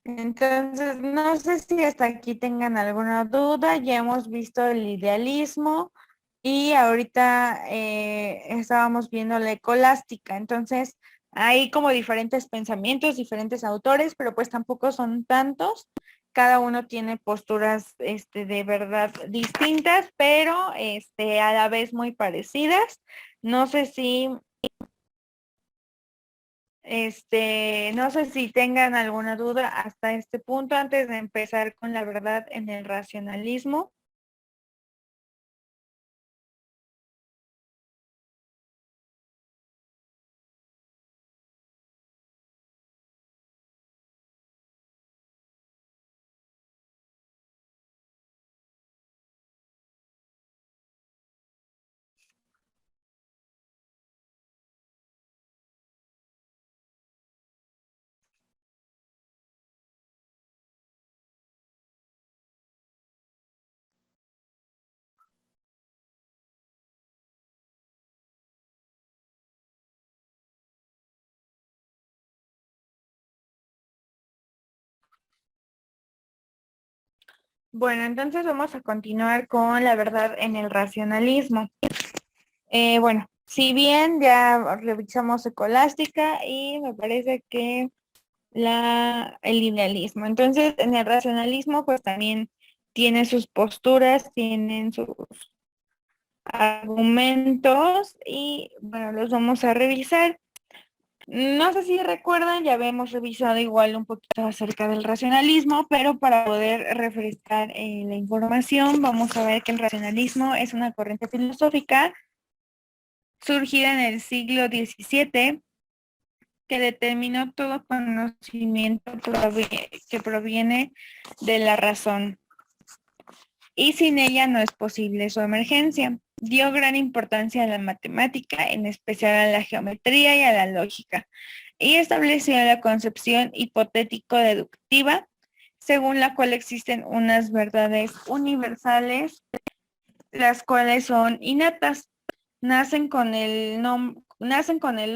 Entonces, no sé si hasta aquí tengan alguna duda. Ya hemos visto el idealismo y ahorita estábamos viendo la escolástica. Entonces, hay como diferentes pensamientos, diferentes autores, pero pues tampoco son tantos. Cada uno tiene posturas de verdad distintas, pero a la vez muy parecidas. No sé si No sé si tengan alguna duda hasta este punto antes de empezar con la verdad en el racionalismo. Bueno, entonces vamos a continuar con la verdad en el racionalismo. Bueno, si bien ya revisamos escolástica y me parece que el idealismo. Entonces, en el racionalismo, pues también tiene sus posturas, tienen sus argumentos y bueno, los vamos a revisar. No sé si recuerdan, ya habíamos revisado igual un poquito acerca del racionalismo, pero para poder refrescar la información, vamos a ver que el racionalismo es una corriente filosófica surgida en el siglo XVII que determinó todo conocimiento que proviene de la razón y sin ella no es posible su emergencia. Dio gran importancia a la matemática, en especial a la geometría y a la lógica, y estableció la concepción hipotético-deductiva, según la cual existen unas verdades universales, las cuales son innatas, nacen con el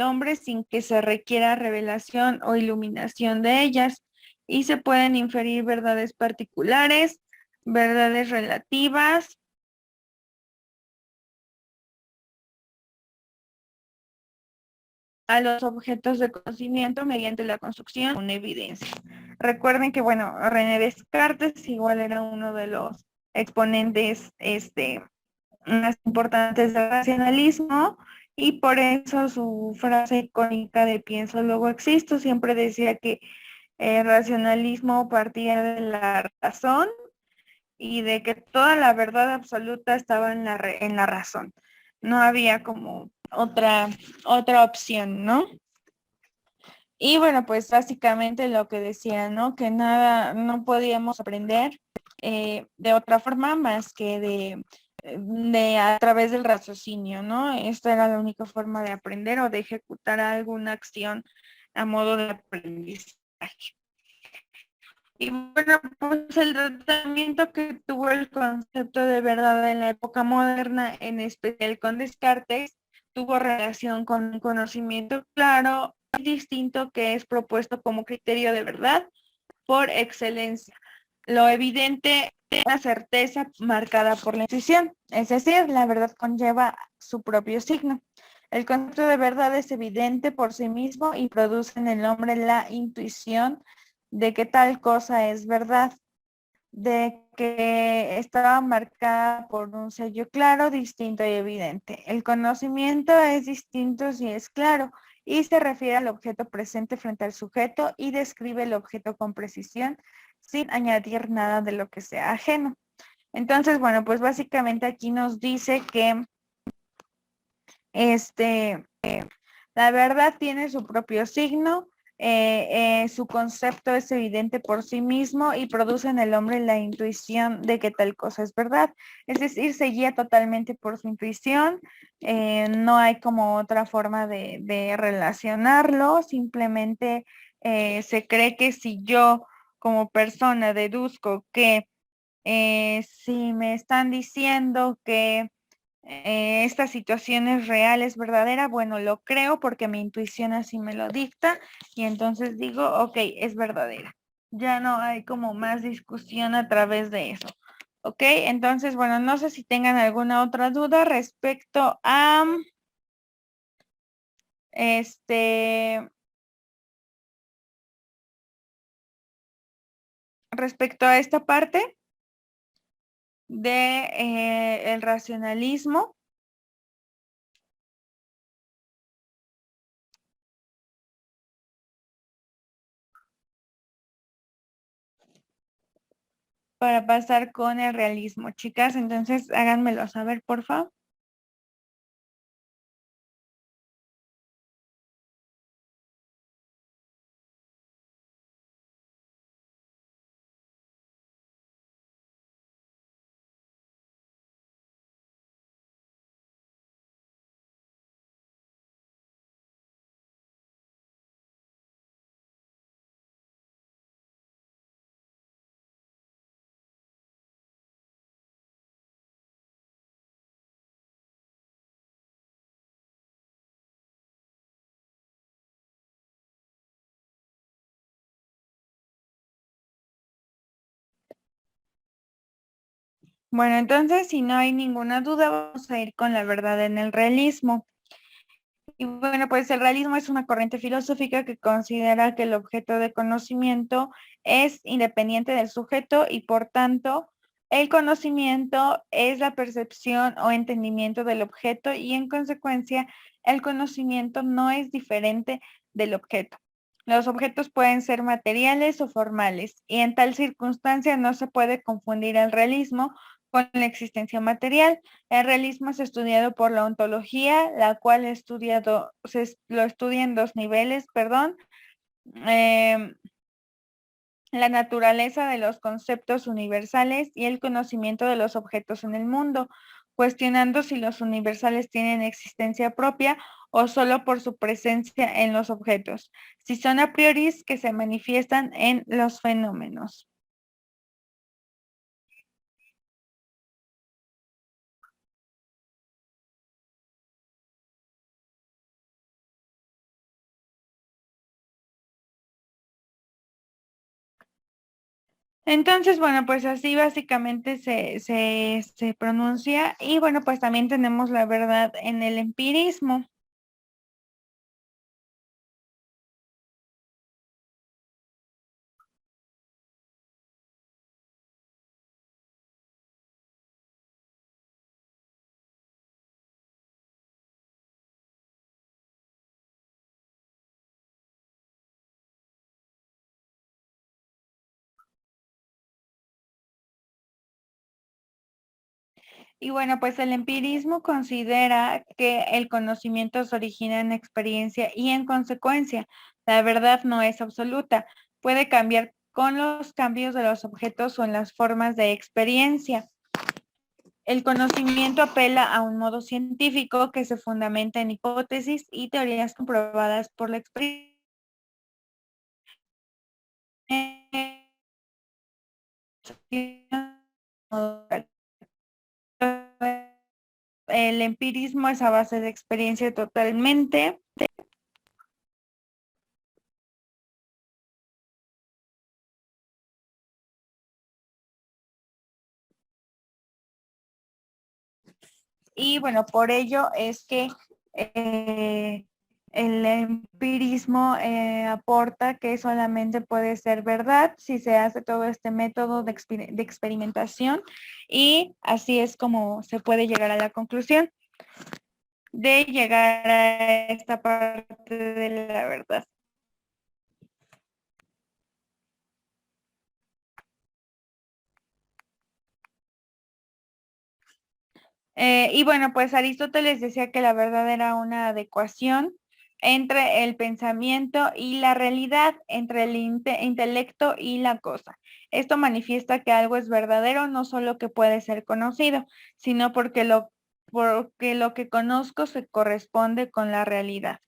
hombre sin que se requiera revelación o iluminación de ellas, y se pueden inferir verdades particulares, verdades relativas, a los objetos de conocimiento mediante la construcción de una evidencia. Recuerden que, bueno, René Descartes igual era uno de los exponentes más importantes del racionalismo y por eso su frase icónica de pienso luego existo siempre decía que el racionalismo partía de la razón y de que toda la verdad absoluta estaba en en la razón. No había como otra opción, ¿no? Y bueno, pues básicamente lo que decía, ¿no? Que nada, no podíamos aprender de otra forma más que de a través del raciocinio, ¿no? Esta era la única forma de aprender o de ejecutar alguna acción a modo de aprendizaje. Y bueno, pues el tratamiento que tuvo el concepto de verdad en la época moderna, en especial con Descartes, tuvo relación con un conocimiento claro y distinto que es propuesto como criterio de verdad por excelencia. Lo evidente es la certeza marcada por la intuición, es decir, la verdad conlleva su propio signo. El concepto de verdad es evidente por sí mismo y produce en el hombre la intuición de que tal cosa es verdad, de que estaba marcada por un sello claro, distinto y evidente. El conocimiento es distinto si es claro y se refiere al objeto presente frente al sujeto y describe el objeto con precisión sin añadir nada de lo que sea ajeno. Entonces, bueno, pues básicamente aquí nos dice que este, la verdad tiene su propio signo, su concepto es evidente por sí mismo y produce en el hombre la intuición de que tal cosa es verdad. Es decir, se guía totalmente por su intuición, no hay como otra forma de relacionarlo, simplemente se cree que si yo como persona deduzco que si me están diciendo que esta situación es real, es verdadera, bueno, lo creo porque mi intuición así me lo dicta y entonces digo, ok, es verdadera. Ya no hay como más discusión a través de eso. Ok, entonces, bueno, no sé si tengan alguna otra duda respecto a este, respecto a esta parte de el racionalismo. para pasar con el realismo, chicas. Entonces, háganmelo saber, por favor. Bueno, entonces, si no hay ninguna duda, vamos a ir con la verdad en el realismo. Y bueno, pues el realismo es una corriente filosófica que considera que el objeto de conocimiento es independiente del sujeto y por tanto el conocimiento es la percepción o entendimiento del objeto y en consecuencia el conocimiento no es diferente del objeto. Los objetos pueden ser materiales o formales y en tal circunstancia no se puede confundir el realismo con la existencia material. El realismo es estudiado por la ontología, la cual lo estudia en dos niveles, perdón. La naturaleza de los conceptos universales y el conocimiento de los objetos en el mundo, cuestionando si los universales tienen existencia propia o solo por su presencia en los objetos, si son a priori que se manifiestan en los fenómenos. Entonces, bueno, pues así básicamente se pronuncia y bueno, pues también tenemos la verdad en el empirismo. Y bueno, pues el empirismo considera que el conocimiento se origina en experiencia y en consecuencia, la verdad no es absoluta, puede cambiar con los cambios de los objetos o en las formas de experiencia. El conocimiento apela a un modo científico que se fundamenta en hipótesis y teorías comprobadas por la experiencia. El empirismo es a base de experiencia totalmente. Y bueno, por ello es que el empirismo aporta que solamente puede ser verdad si se hace todo este método de experimentación y así es como se puede llegar a la conclusión de llegar a esta parte de la verdad. Y bueno, pues Aristóteles decía que la verdad era una adecuación entre el pensamiento y la realidad, entre el intelecto y la cosa. Esto manifiesta que algo es verdadero no solo que puede ser conocido, sino porque lo que conozco se corresponde con la realidad.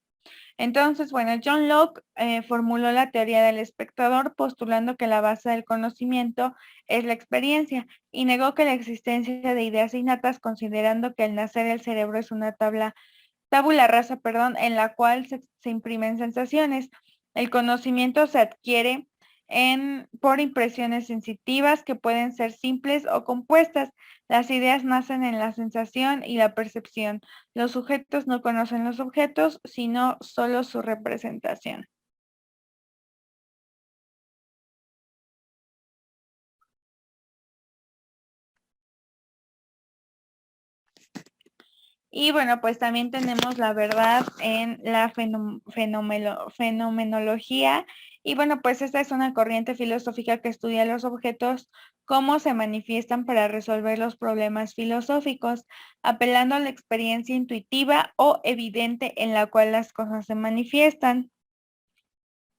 Entonces, bueno, John Locke formuló la teoría del espectador postulando que la base del conocimiento es la experiencia y negó que la existencia de ideas innatas, considerando que al nacer el cerebro es una tabula rasa, perdón, en la cual se imprimen sensaciones. El conocimiento se adquiere por impresiones sensitivas que pueden ser simples o compuestas. Las ideas nacen en la sensación y la percepción. Los sujetos no conocen los objetos, sino solo su representación. Y bueno, pues también tenemos la verdad en la fenomenología Y bueno, pues esta es una corriente filosófica que estudia los objetos, cómo se manifiestan para resolver los problemas filosóficos, apelando a la experiencia intuitiva o evidente en la cual las cosas se manifiestan.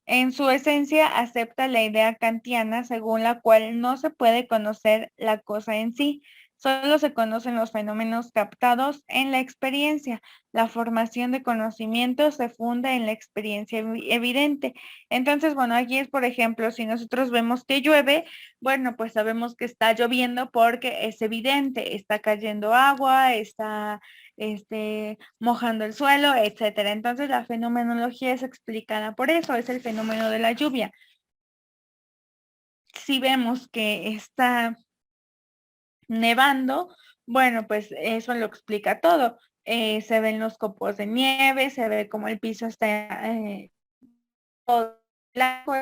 En su esencia acepta la idea kantiana según la cual no se puede conocer la cosa en sí, solo se conocen los fenómenos captados en la experiencia. La formación de conocimiento se funda en la experiencia evidente. Entonces, bueno, aquí es, por ejemplo, si nosotros vemos que llueve, bueno, pues sabemos que está lloviendo porque es evidente, está cayendo agua, está mojando el suelo, etcétera. Entonces la fenomenología es explicada por eso, es el fenómeno de la lluvia. Si vemos que está nevando, bueno, pues eso lo explica todo. Se ven los copos de nieve, se ve como el piso está todo blanco,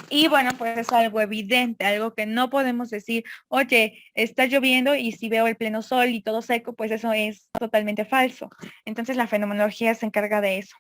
y bueno, pues es algo evidente, algo que no podemos decir, oye, está lloviendo y si veo el pleno sol y todo seco, pues eso es totalmente falso. Entonces la fenomenología se encarga de eso.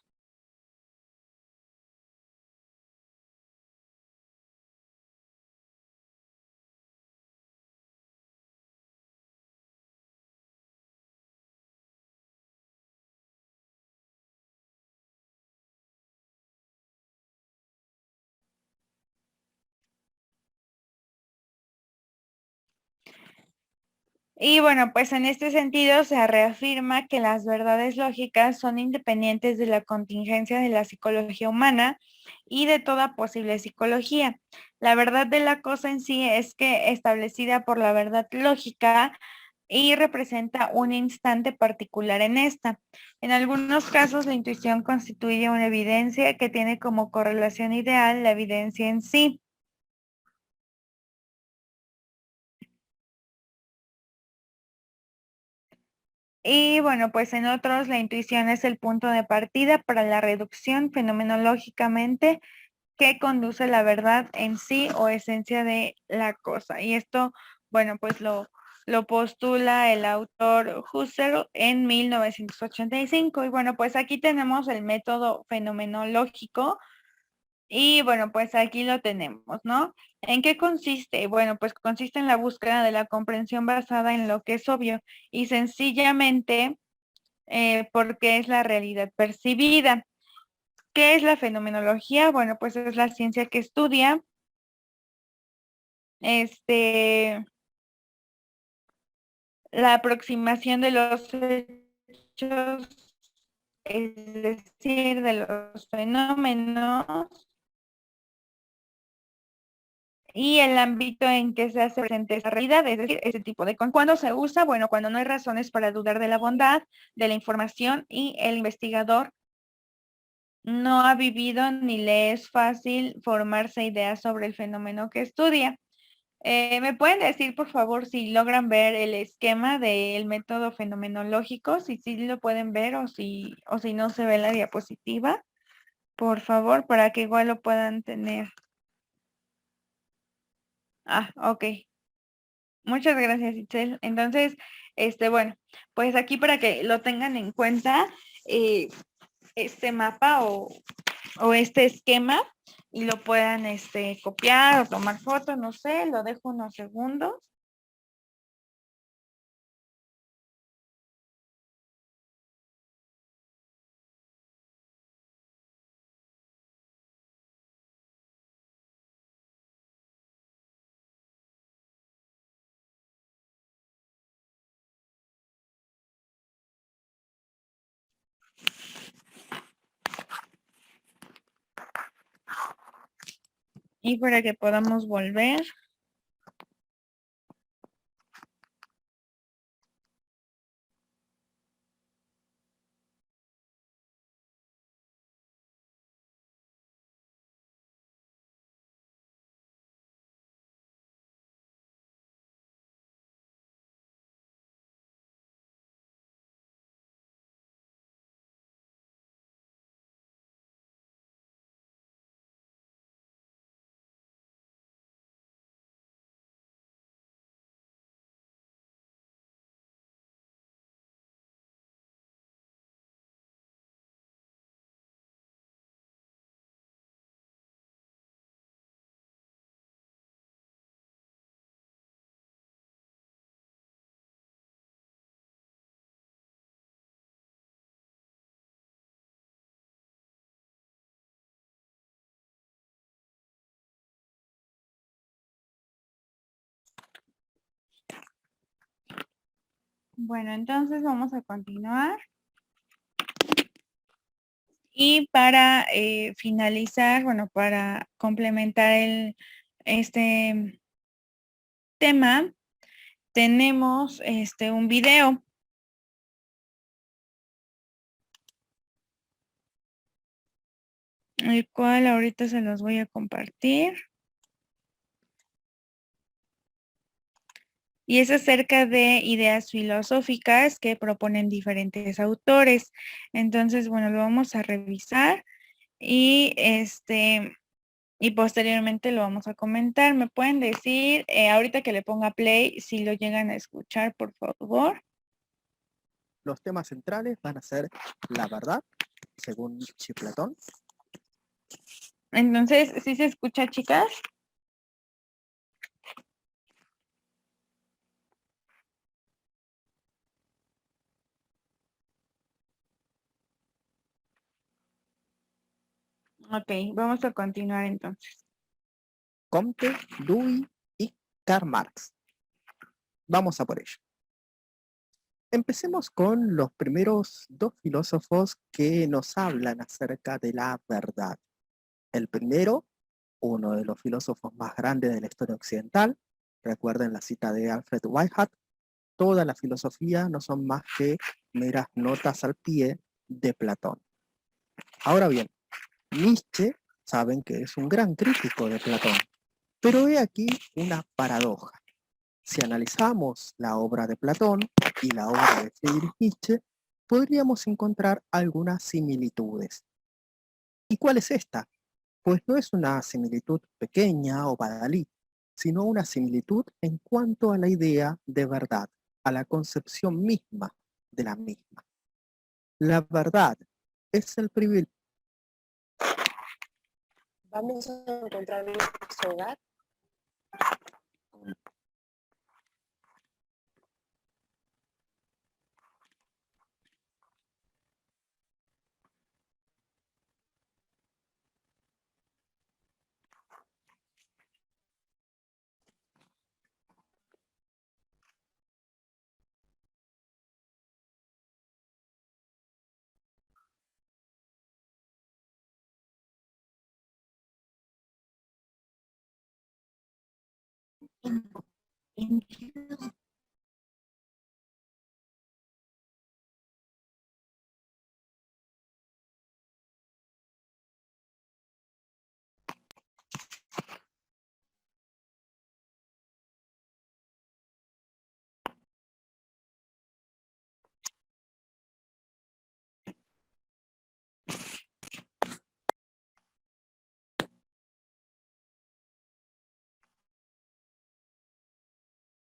Y bueno, pues en este sentido se reafirma que las verdades lógicas son independientes de la contingencia de la psicología humana y de toda posible psicología. La verdad de la cosa en sí es que establecida por la verdad lógica y representa un instante particular en esta. En algunos casos la intuición constituye una evidencia que tiene como correlación ideal la evidencia en sí. Y bueno, pues en otros la intuición es el punto de partida para la reducción fenomenológicamente que conduce a la verdad en sí o esencia de la cosa. Y esto, bueno, pues lo postula el autor Husserl en 1985. Y bueno, pues aquí tenemos el método fenomenológico. Y bueno, pues aquí lo tenemos, ¿no? ¿En qué consiste? Bueno, pues consiste en la búsqueda de la comprensión basada en lo que es obvio y sencillamente porque es la realidad percibida. ¿Qué es la fenomenología? Bueno, pues es la ciencia que estudia la aproximación de los hechos, es decir, de los fenómenos y el ámbito en que se hace presente esa realidad, es decir, ese tipo de... ¿Cuándo se usa? Bueno, cuando no hay razones para dudar de la bondad, de la información y el investigador no ha vivido ni le es fácil formarse ideas sobre el fenómeno que estudia. ¿Me pueden decir, por favor, si logran ver el esquema del método fenomenológico? Si sí lo pueden ver o si no se ve la diapositiva, por favor, para que igual lo puedan tener. Ah, ok. Muchas gracias, Itzel. Entonces, bueno, pues aquí para que lo tengan en cuenta, este mapa o este esquema y lo puedan copiar o tomar foto, no sé, lo dejo unos segundos. Y para que podamos volver. Bueno, entonces vamos a continuar. Y para finalizar, bueno, para complementar este tema, tenemos un video. El cual ahorita se los voy a compartir. Y es acerca de ideas filosóficas que proponen diferentes autores. Entonces, bueno, lo vamos a revisar y y posteriormente lo vamos a comentar. ¿Me pueden decir, ahorita que le ponga play, si lo llegan a escuchar, por favor? Los temas centrales van a ser la verdad, según Nietzsche y Platón. Entonces, ¿sí se escucha, chicas? Ok, vamos a continuar entonces. Comte, Dewey y Karl Marx. Vamos a por ello. Empecemos con los primeros dos filósofos que nos hablan acerca de la verdad. El primero, uno de los filósofos más grandes de la historia occidental, recuerden la cita de Alfred Whitehead, toda la filosofía no son más que meras notas al pie de Platón. Ahora bien, Nietzsche saben que es un gran crítico de Platón, pero he aquí una paradoja. Si analizamos la obra de Platón y la obra de Friedrich Nietzsche, podríamos encontrar algunas similitudes. ¿Y cuál es esta? Pues no es una similitud pequeña o badalí, sino una similitud en cuanto a la idea de verdad, a la concepción misma de la misma. La verdad es el privilegio. Vamos a encontrar nuestro hogar.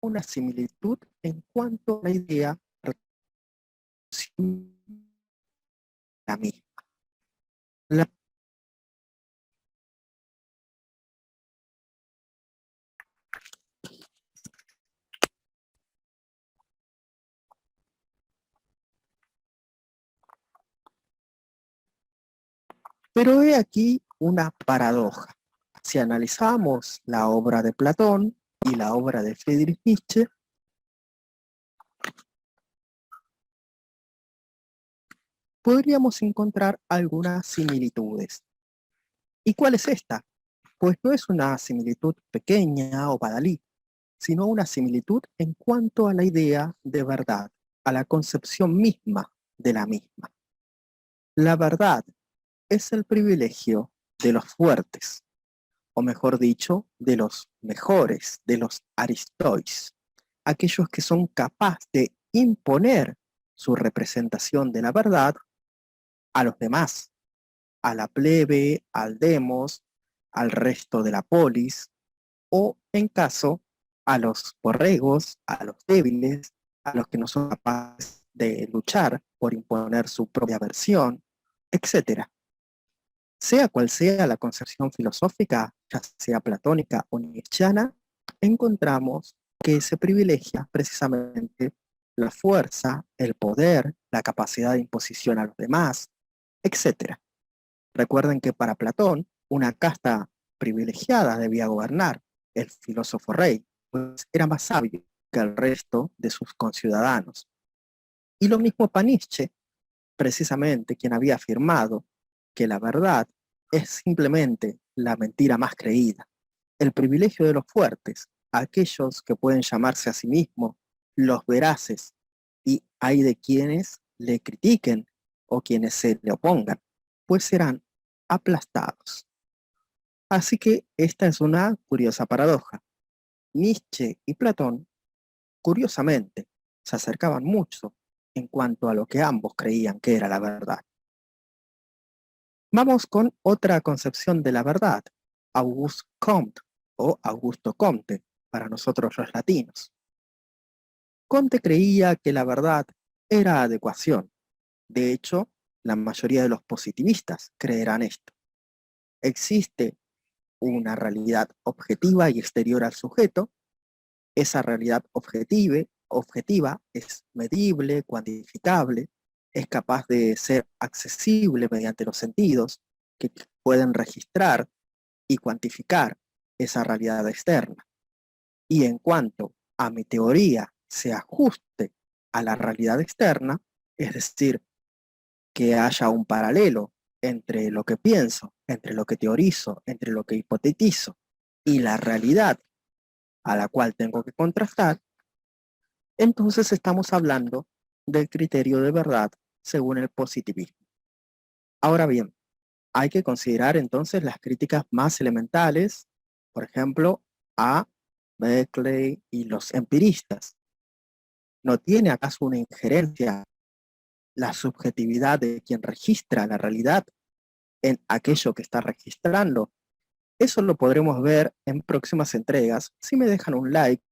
Una similitud en cuanto a la idea de la misma. Pero he aquí una paradoja. Si analizamos la obra de Platón y la obra de Friedrich Nietzsche, podríamos encontrar algunas similitudes. ¿Y cuál es esta? Pues no es una similitud pequeña o badalí, sino una similitud en cuanto a la idea de verdad, a la concepción misma de la misma. La verdad es el privilegio de los fuertes, o mejor dicho, de los mejores, de los aristois, aquellos que son capaces de imponer su representación de la verdad a los demás, a la plebe, al demos, al resto de la polis, o en caso a los borregos, a los débiles, a los que no son capaces de luchar por imponer su propia versión, etc. Sea cual sea la concepción filosófica, ya sea platónica o nietzscheana, encontramos que se privilegia precisamente la fuerza, el poder, la capacidad de imposición a los demás, etc. Recuerden que para Platón, una casta privilegiada debía gobernar, el filósofo rey, pues era más sabio que el resto de sus conciudadanos. Y lo mismo para Nietzsche, precisamente quien había afirmado que la verdad es simplemente la mentira más creída, el privilegio de los fuertes, aquellos que pueden llamarse a sí mismos los veraces, y hay de quienes le critiquen o quienes se le opongan, pues serán aplastados. Así que esta es una curiosa paradoja. Nietzsche y Platón, curiosamente, se acercaban mucho en cuanto a lo que ambos creían que era la verdad. Vamos con otra concepción de la verdad, Auguste Comte o Augusto Comte, para nosotros los latinos. Comte creía que la verdad era adecuación. De hecho, la mayoría de los positivistas creerán esto. Existe una realidad objetiva y exterior al sujeto. Esa realidad objetiva es medible, cuantificable, es capaz de ser accesible mediante los sentidos que pueden registrar y cuantificar esa realidad externa. Y en cuanto a mi teoría se ajuste a la realidad externa, es decir, que haya un paralelo entre lo que pienso, entre lo que teorizo, entre lo que hipotetizo y la realidad a la cual tengo que contrastar, entonces estamos hablando del criterio de verdad según el positivismo. Ahora bien, hay que considerar entonces las críticas más elementales, por ejemplo, a Berkeley y los empiristas. ¿No tiene acaso una injerencia la subjetividad de quien registra la realidad en aquello que está registrando? Eso lo podremos ver en próximas entregas. Si me dejan un like,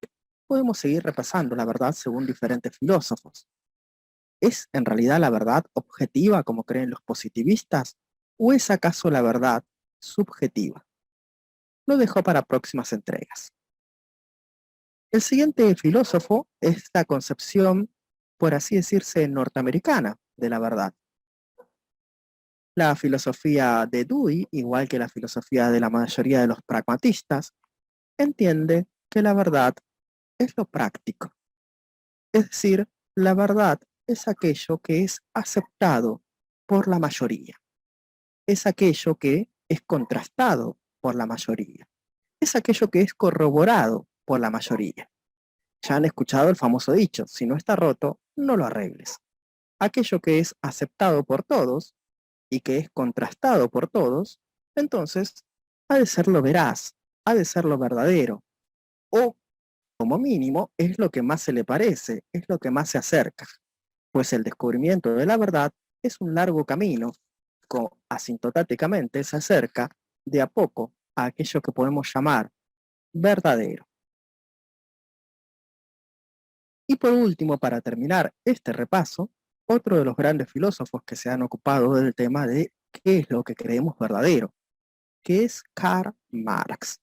podemos seguir repasando la verdad según diferentes filósofos. ¿Es en realidad la verdad objetiva como creen los positivistas? ¿O es acaso la verdad subjetiva? Lo dejo para próximas entregas. El siguiente filósofo es la concepción, por así decirse, norteamericana de la verdad. La filosofía de Dewey, igual que la filosofía de la mayoría de los pragmatistas, entiende que la verdad es lo práctico. Es decir, la verdad es aquello que es aceptado por la mayoría. Es aquello que es contrastado por la mayoría. Es aquello que es corroborado por la mayoría. Ya han escuchado el famoso dicho, si no está roto, no lo arregles. Aquello que es aceptado por todos y que es contrastado por todos, entonces ha de ser lo veraz, ha de ser lo verdadero, o como mínimo es lo que más se le parece, es lo que más se acerca, pues el descubrimiento de la verdad es un largo camino, asintotáticamente se acerca de a poco a aquello que podemos llamar verdadero. Y por último, para terminar este repaso, otro de los grandes filósofos que se han ocupado del tema de qué es lo que creemos verdadero, que es Karl Marx.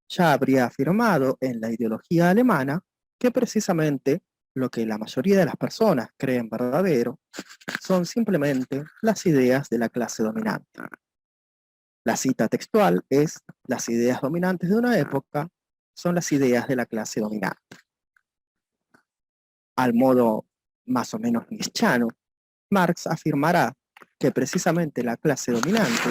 Ya habría afirmado en la ideología alemana que precisamente lo que la mayoría de las personas creen verdadero son simplemente las ideas de la clase dominante. La cita textual es: las ideas dominantes de una época son las ideas de la clase dominante. Al modo más o menos nietzscheano, Marx afirmará que precisamente la clase dominante,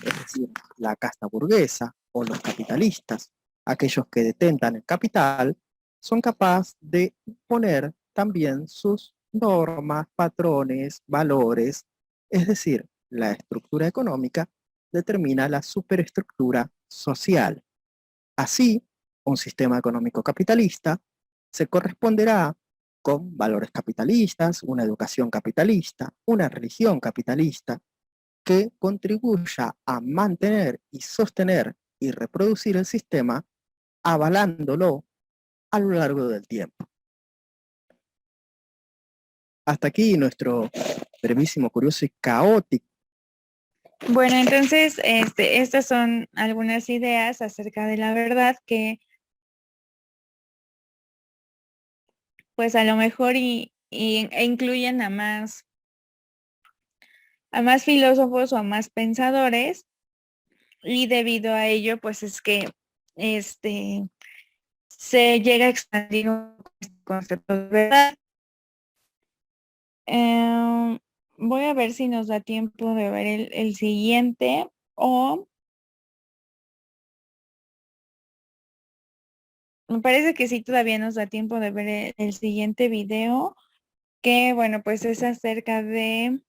es decir, la casta burguesa o los capitalistas, aquellos que detentan el capital, son capaces de poner también sus normas, patrones, valores, es decir, la estructura económica determina la superestructura social. Así, un sistema económico capitalista se corresponderá con valores capitalistas, una educación capitalista, una religión capitalista, que contribuya a mantener y sostener y reproducir el sistema, avalándolo a lo largo del tiempo. Hasta aquí nuestro brevísimo, curioso y caótico. Bueno, entonces, estas son algunas ideas acerca de la verdad que, pues, a lo mejor e incluyen a más filósofos o a más pensadores, y debido a ello, pues, es que, se llega a expandir un concepto de verdad. Em, Voy a ver si nos da tiempo de ver el siguiente o me parece que sí todavía nos da tiempo de ver el siguiente video, que bueno, pues es acerca de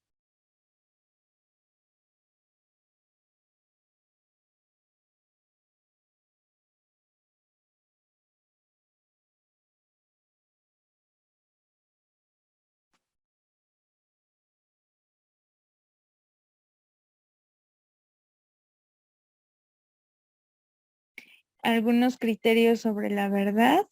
algunos criterios sobre la verdad.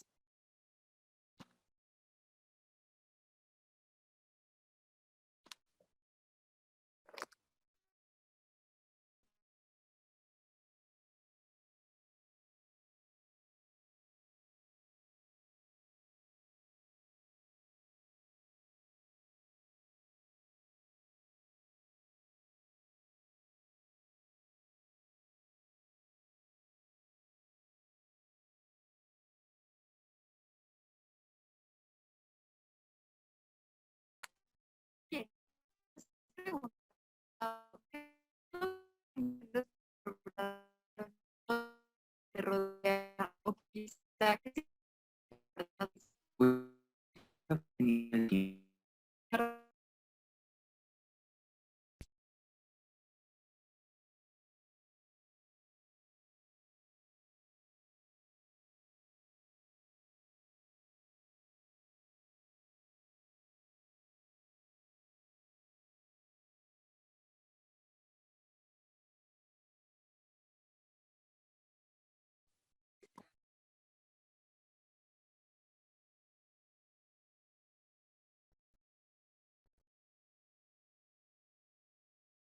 Te rodea o quizá que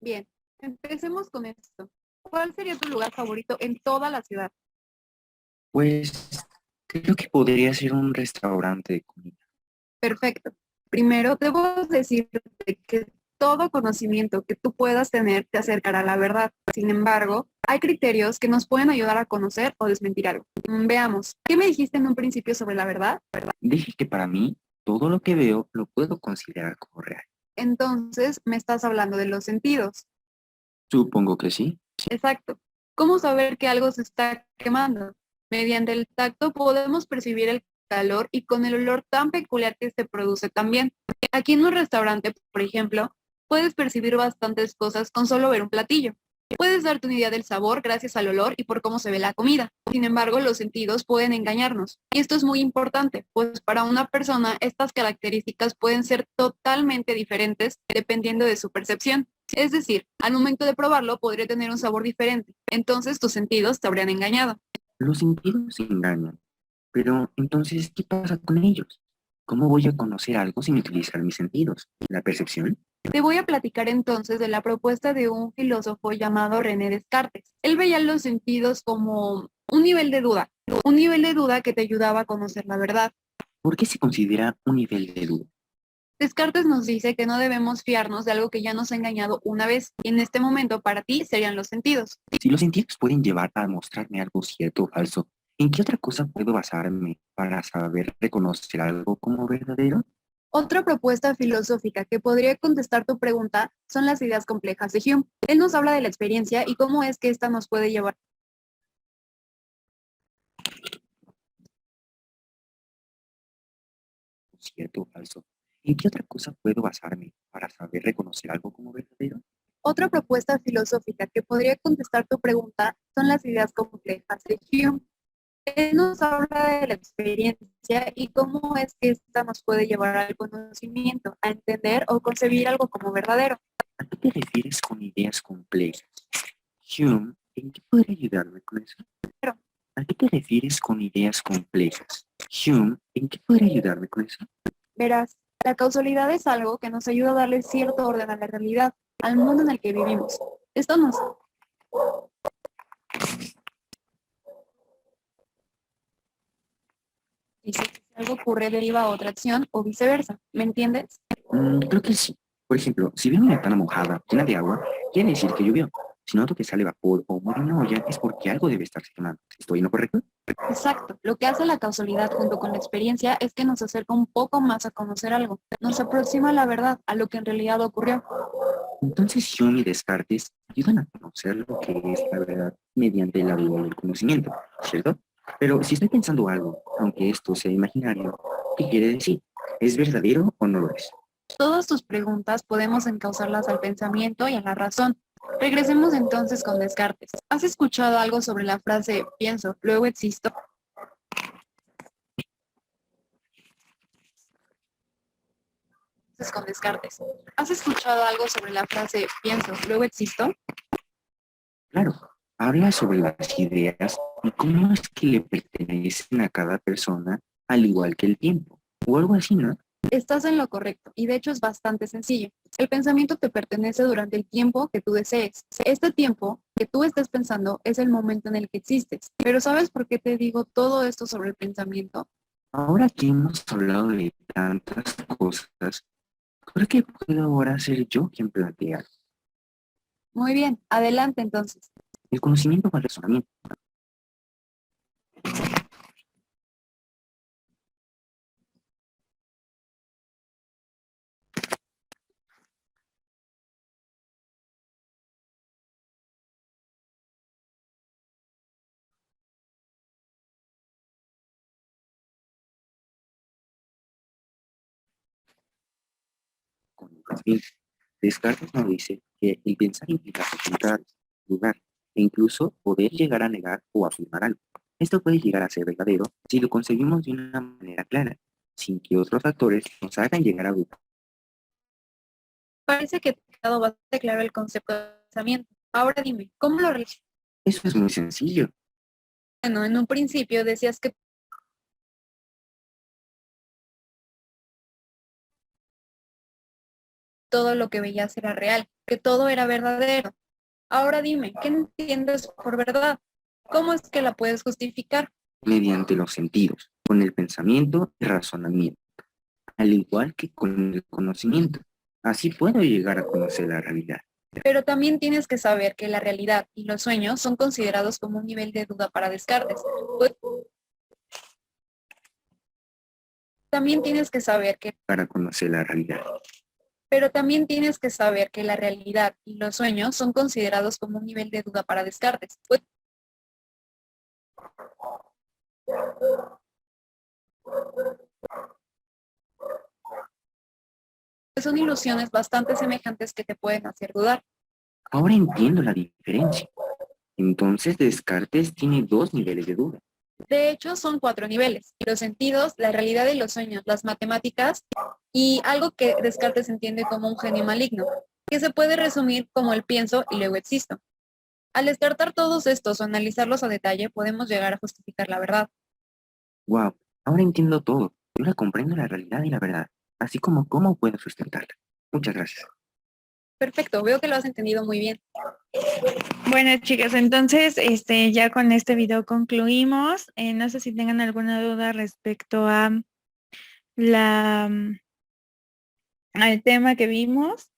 Bien, empecemos con esto. ¿Cuál sería tu lugar favorito en toda la ciudad? Pues creo que podría ser un restaurante de comida. Perfecto. Primero, debo decirte que todo conocimiento que tú puedas tener te acercará a la verdad. Sin embargo, hay criterios que nos pueden ayudar a conocer o desmentir algo. Veamos, ¿qué me dijiste en un principio sobre la verdad? Dije que para mí todo lo que veo lo puedo considerar como real. Entonces, me estás hablando de los sentidos. Supongo que sí. Exacto. ¿Cómo saber que algo se está quemando? Mediante el tacto podemos percibir el calor y con el olor tan peculiar que se produce también. Aquí en un restaurante, por ejemplo, puedes percibir bastantes cosas con solo ver un platillo. Puedes darte una idea del sabor gracias al olor y por cómo se ve la comida. Sin embargo, los sentidos pueden engañarnos. Y esto es muy importante, pues para una persona estas características pueden ser totalmente diferentes dependiendo de su percepción. Es decir, al momento de probarlo podría tener un sabor diferente. Entonces tus sentidos te habrían engañado. Los sentidos se engañan. Pero entonces, ¿qué pasa con ellos? ¿Cómo voy a conocer algo sin utilizar mis sentidos? ¿La percepción? Te voy a platicar entonces de la propuesta de un filósofo llamado René Descartes. Él veía los sentidos como un nivel de duda que te ayudaba a conocer la verdad. ¿Por qué se considera un nivel de duda? Descartes nos dice que no debemos fiarnos de algo que ya nos ha engañado una vez, y en este momento para ti serían los sentidos. Si los sentidos pueden llevar a mostrarme algo cierto o falso, ¿en qué otra cosa puedo basarme para saber reconocer algo como verdadero? Otra propuesta filosófica que podría contestar tu pregunta son las ideas complejas de Hume. Él nos habla de la experiencia y cómo es que ésta nos puede llevar ¿Cierto o falso? ¿En qué otra cosa puedo basarme para saber reconocer algo como verdadero? Otra propuesta filosófica que podría contestar tu pregunta son las ideas complejas de Hume. Él nos habla de la experiencia y cómo es que esta nos puede llevar al conocimiento, a entender o concebir algo como verdadero. ¿A qué te refieres con ideas complejas? Hume, ¿en qué podría ayudarme con eso? ¿A qué te refieres con ideas complejas? Hume, ¿en qué podría ayudarme con eso? Verás, la causalidad es algo que nos ayuda a darle cierto orden a la realidad, al mundo en el que vivimos. Esto nos dice que si algo ocurre deriva a otra acción o viceversa. ¿Me entiendes? Creo que sí. Por ejemplo, si veo una ventana mojada, llena de agua, quiere decir que llovió. Si noto que sale vapor o humo de una olla, es porque algo debe estarse quemando. ¿Estoy en lo correcto? Exacto. Lo que hace la causalidad junto con la experiencia es que nos acerca un poco más a conocer algo. Nos aproxima a la verdad, a lo que en realidad ocurrió. Entonces Hume y Descartes ayudan a conocer lo que es la verdad mediante la duda del conocimiento, ¿cierto? Pero si estoy pensando algo, aunque esto sea imaginario, ¿qué quiere decir? ¿Es verdadero o no lo es? Todas tus preguntas podemos encauzarlas al pensamiento y a la razón. Regresemos entonces con Descartes. ¿Has escuchado algo sobre la frase pienso, luego existo? Entonces, con Descartes. ¿Has escuchado algo sobre la frase pienso, luego existo? Claro, habla sobre las ideas y cómo es que le pertenecen a cada persona, al igual que el tiempo, o algo así, ¿no? Estás en lo correcto, y de hecho es bastante sencillo. El pensamiento te pertenece durante el tiempo que tú desees. Este tiempo que tú estés pensando es el momento en el que existes. Pero ¿sabes por qué te digo todo esto sobre el pensamiento? Ahora que hemos hablado de tantas cosas, creo que puedo ahora ser yo quien plantea. Muy bien, adelante entonces. El conocimiento o el razonamiento. Con el pensamiento. Descartes nos dice que el pensar implica preguntar, dudar e incluso poder llegar a negar o afirmar algo. Esto puede llegar a ser verdadero si lo concebimos de una manera clara, sin que otros factores nos hagan llegar a dudar. Parece que te ha quedado bastante claro el concepto de pensamiento. Ahora dime, ¿cómo lo realizas? Eso es muy sencillo. Bueno, en un principio decías que todo lo que veías era real, que todo era verdadero. Ahora dime, ¿qué entiendes por verdad? ¿Cómo es que la puedes justificar? Mediante los sentidos, con el pensamiento y razonamiento, al igual que con el conocimiento. Así puedo llegar a conocer la realidad. Pero también tienes que saber que la realidad y los sueños son considerados como un nivel de duda para Descartes. Pues, también tienes que saber que, Para conocer la realidad. pero también tienes que saber que la realidad y los sueños son considerados como un nivel de duda para Descartes. Pues, son ilusiones bastante semejantes que te pueden hacer dudar. Ahora entiendo la diferencia. Entonces Descartes tiene dos niveles de duda. De hecho, son 4 niveles: los sentidos, la realidad y los sueños, las matemáticas y algo que Descartes entiende como un genio maligno, que se puede resumir como el pienso y luego existo. Al descartar todos estos o analizarlos a detalle, podemos llegar a justificar la verdad. Wow, ahora entiendo todo. Y ahora comprendo la realidad y la verdad, así como cómo puedo sustentarla. Muchas gracias. Perfecto, veo que lo has entendido muy bien. Bueno, chicas, entonces ya con este video concluimos. No sé si tengan alguna duda respecto a al tema que vimos.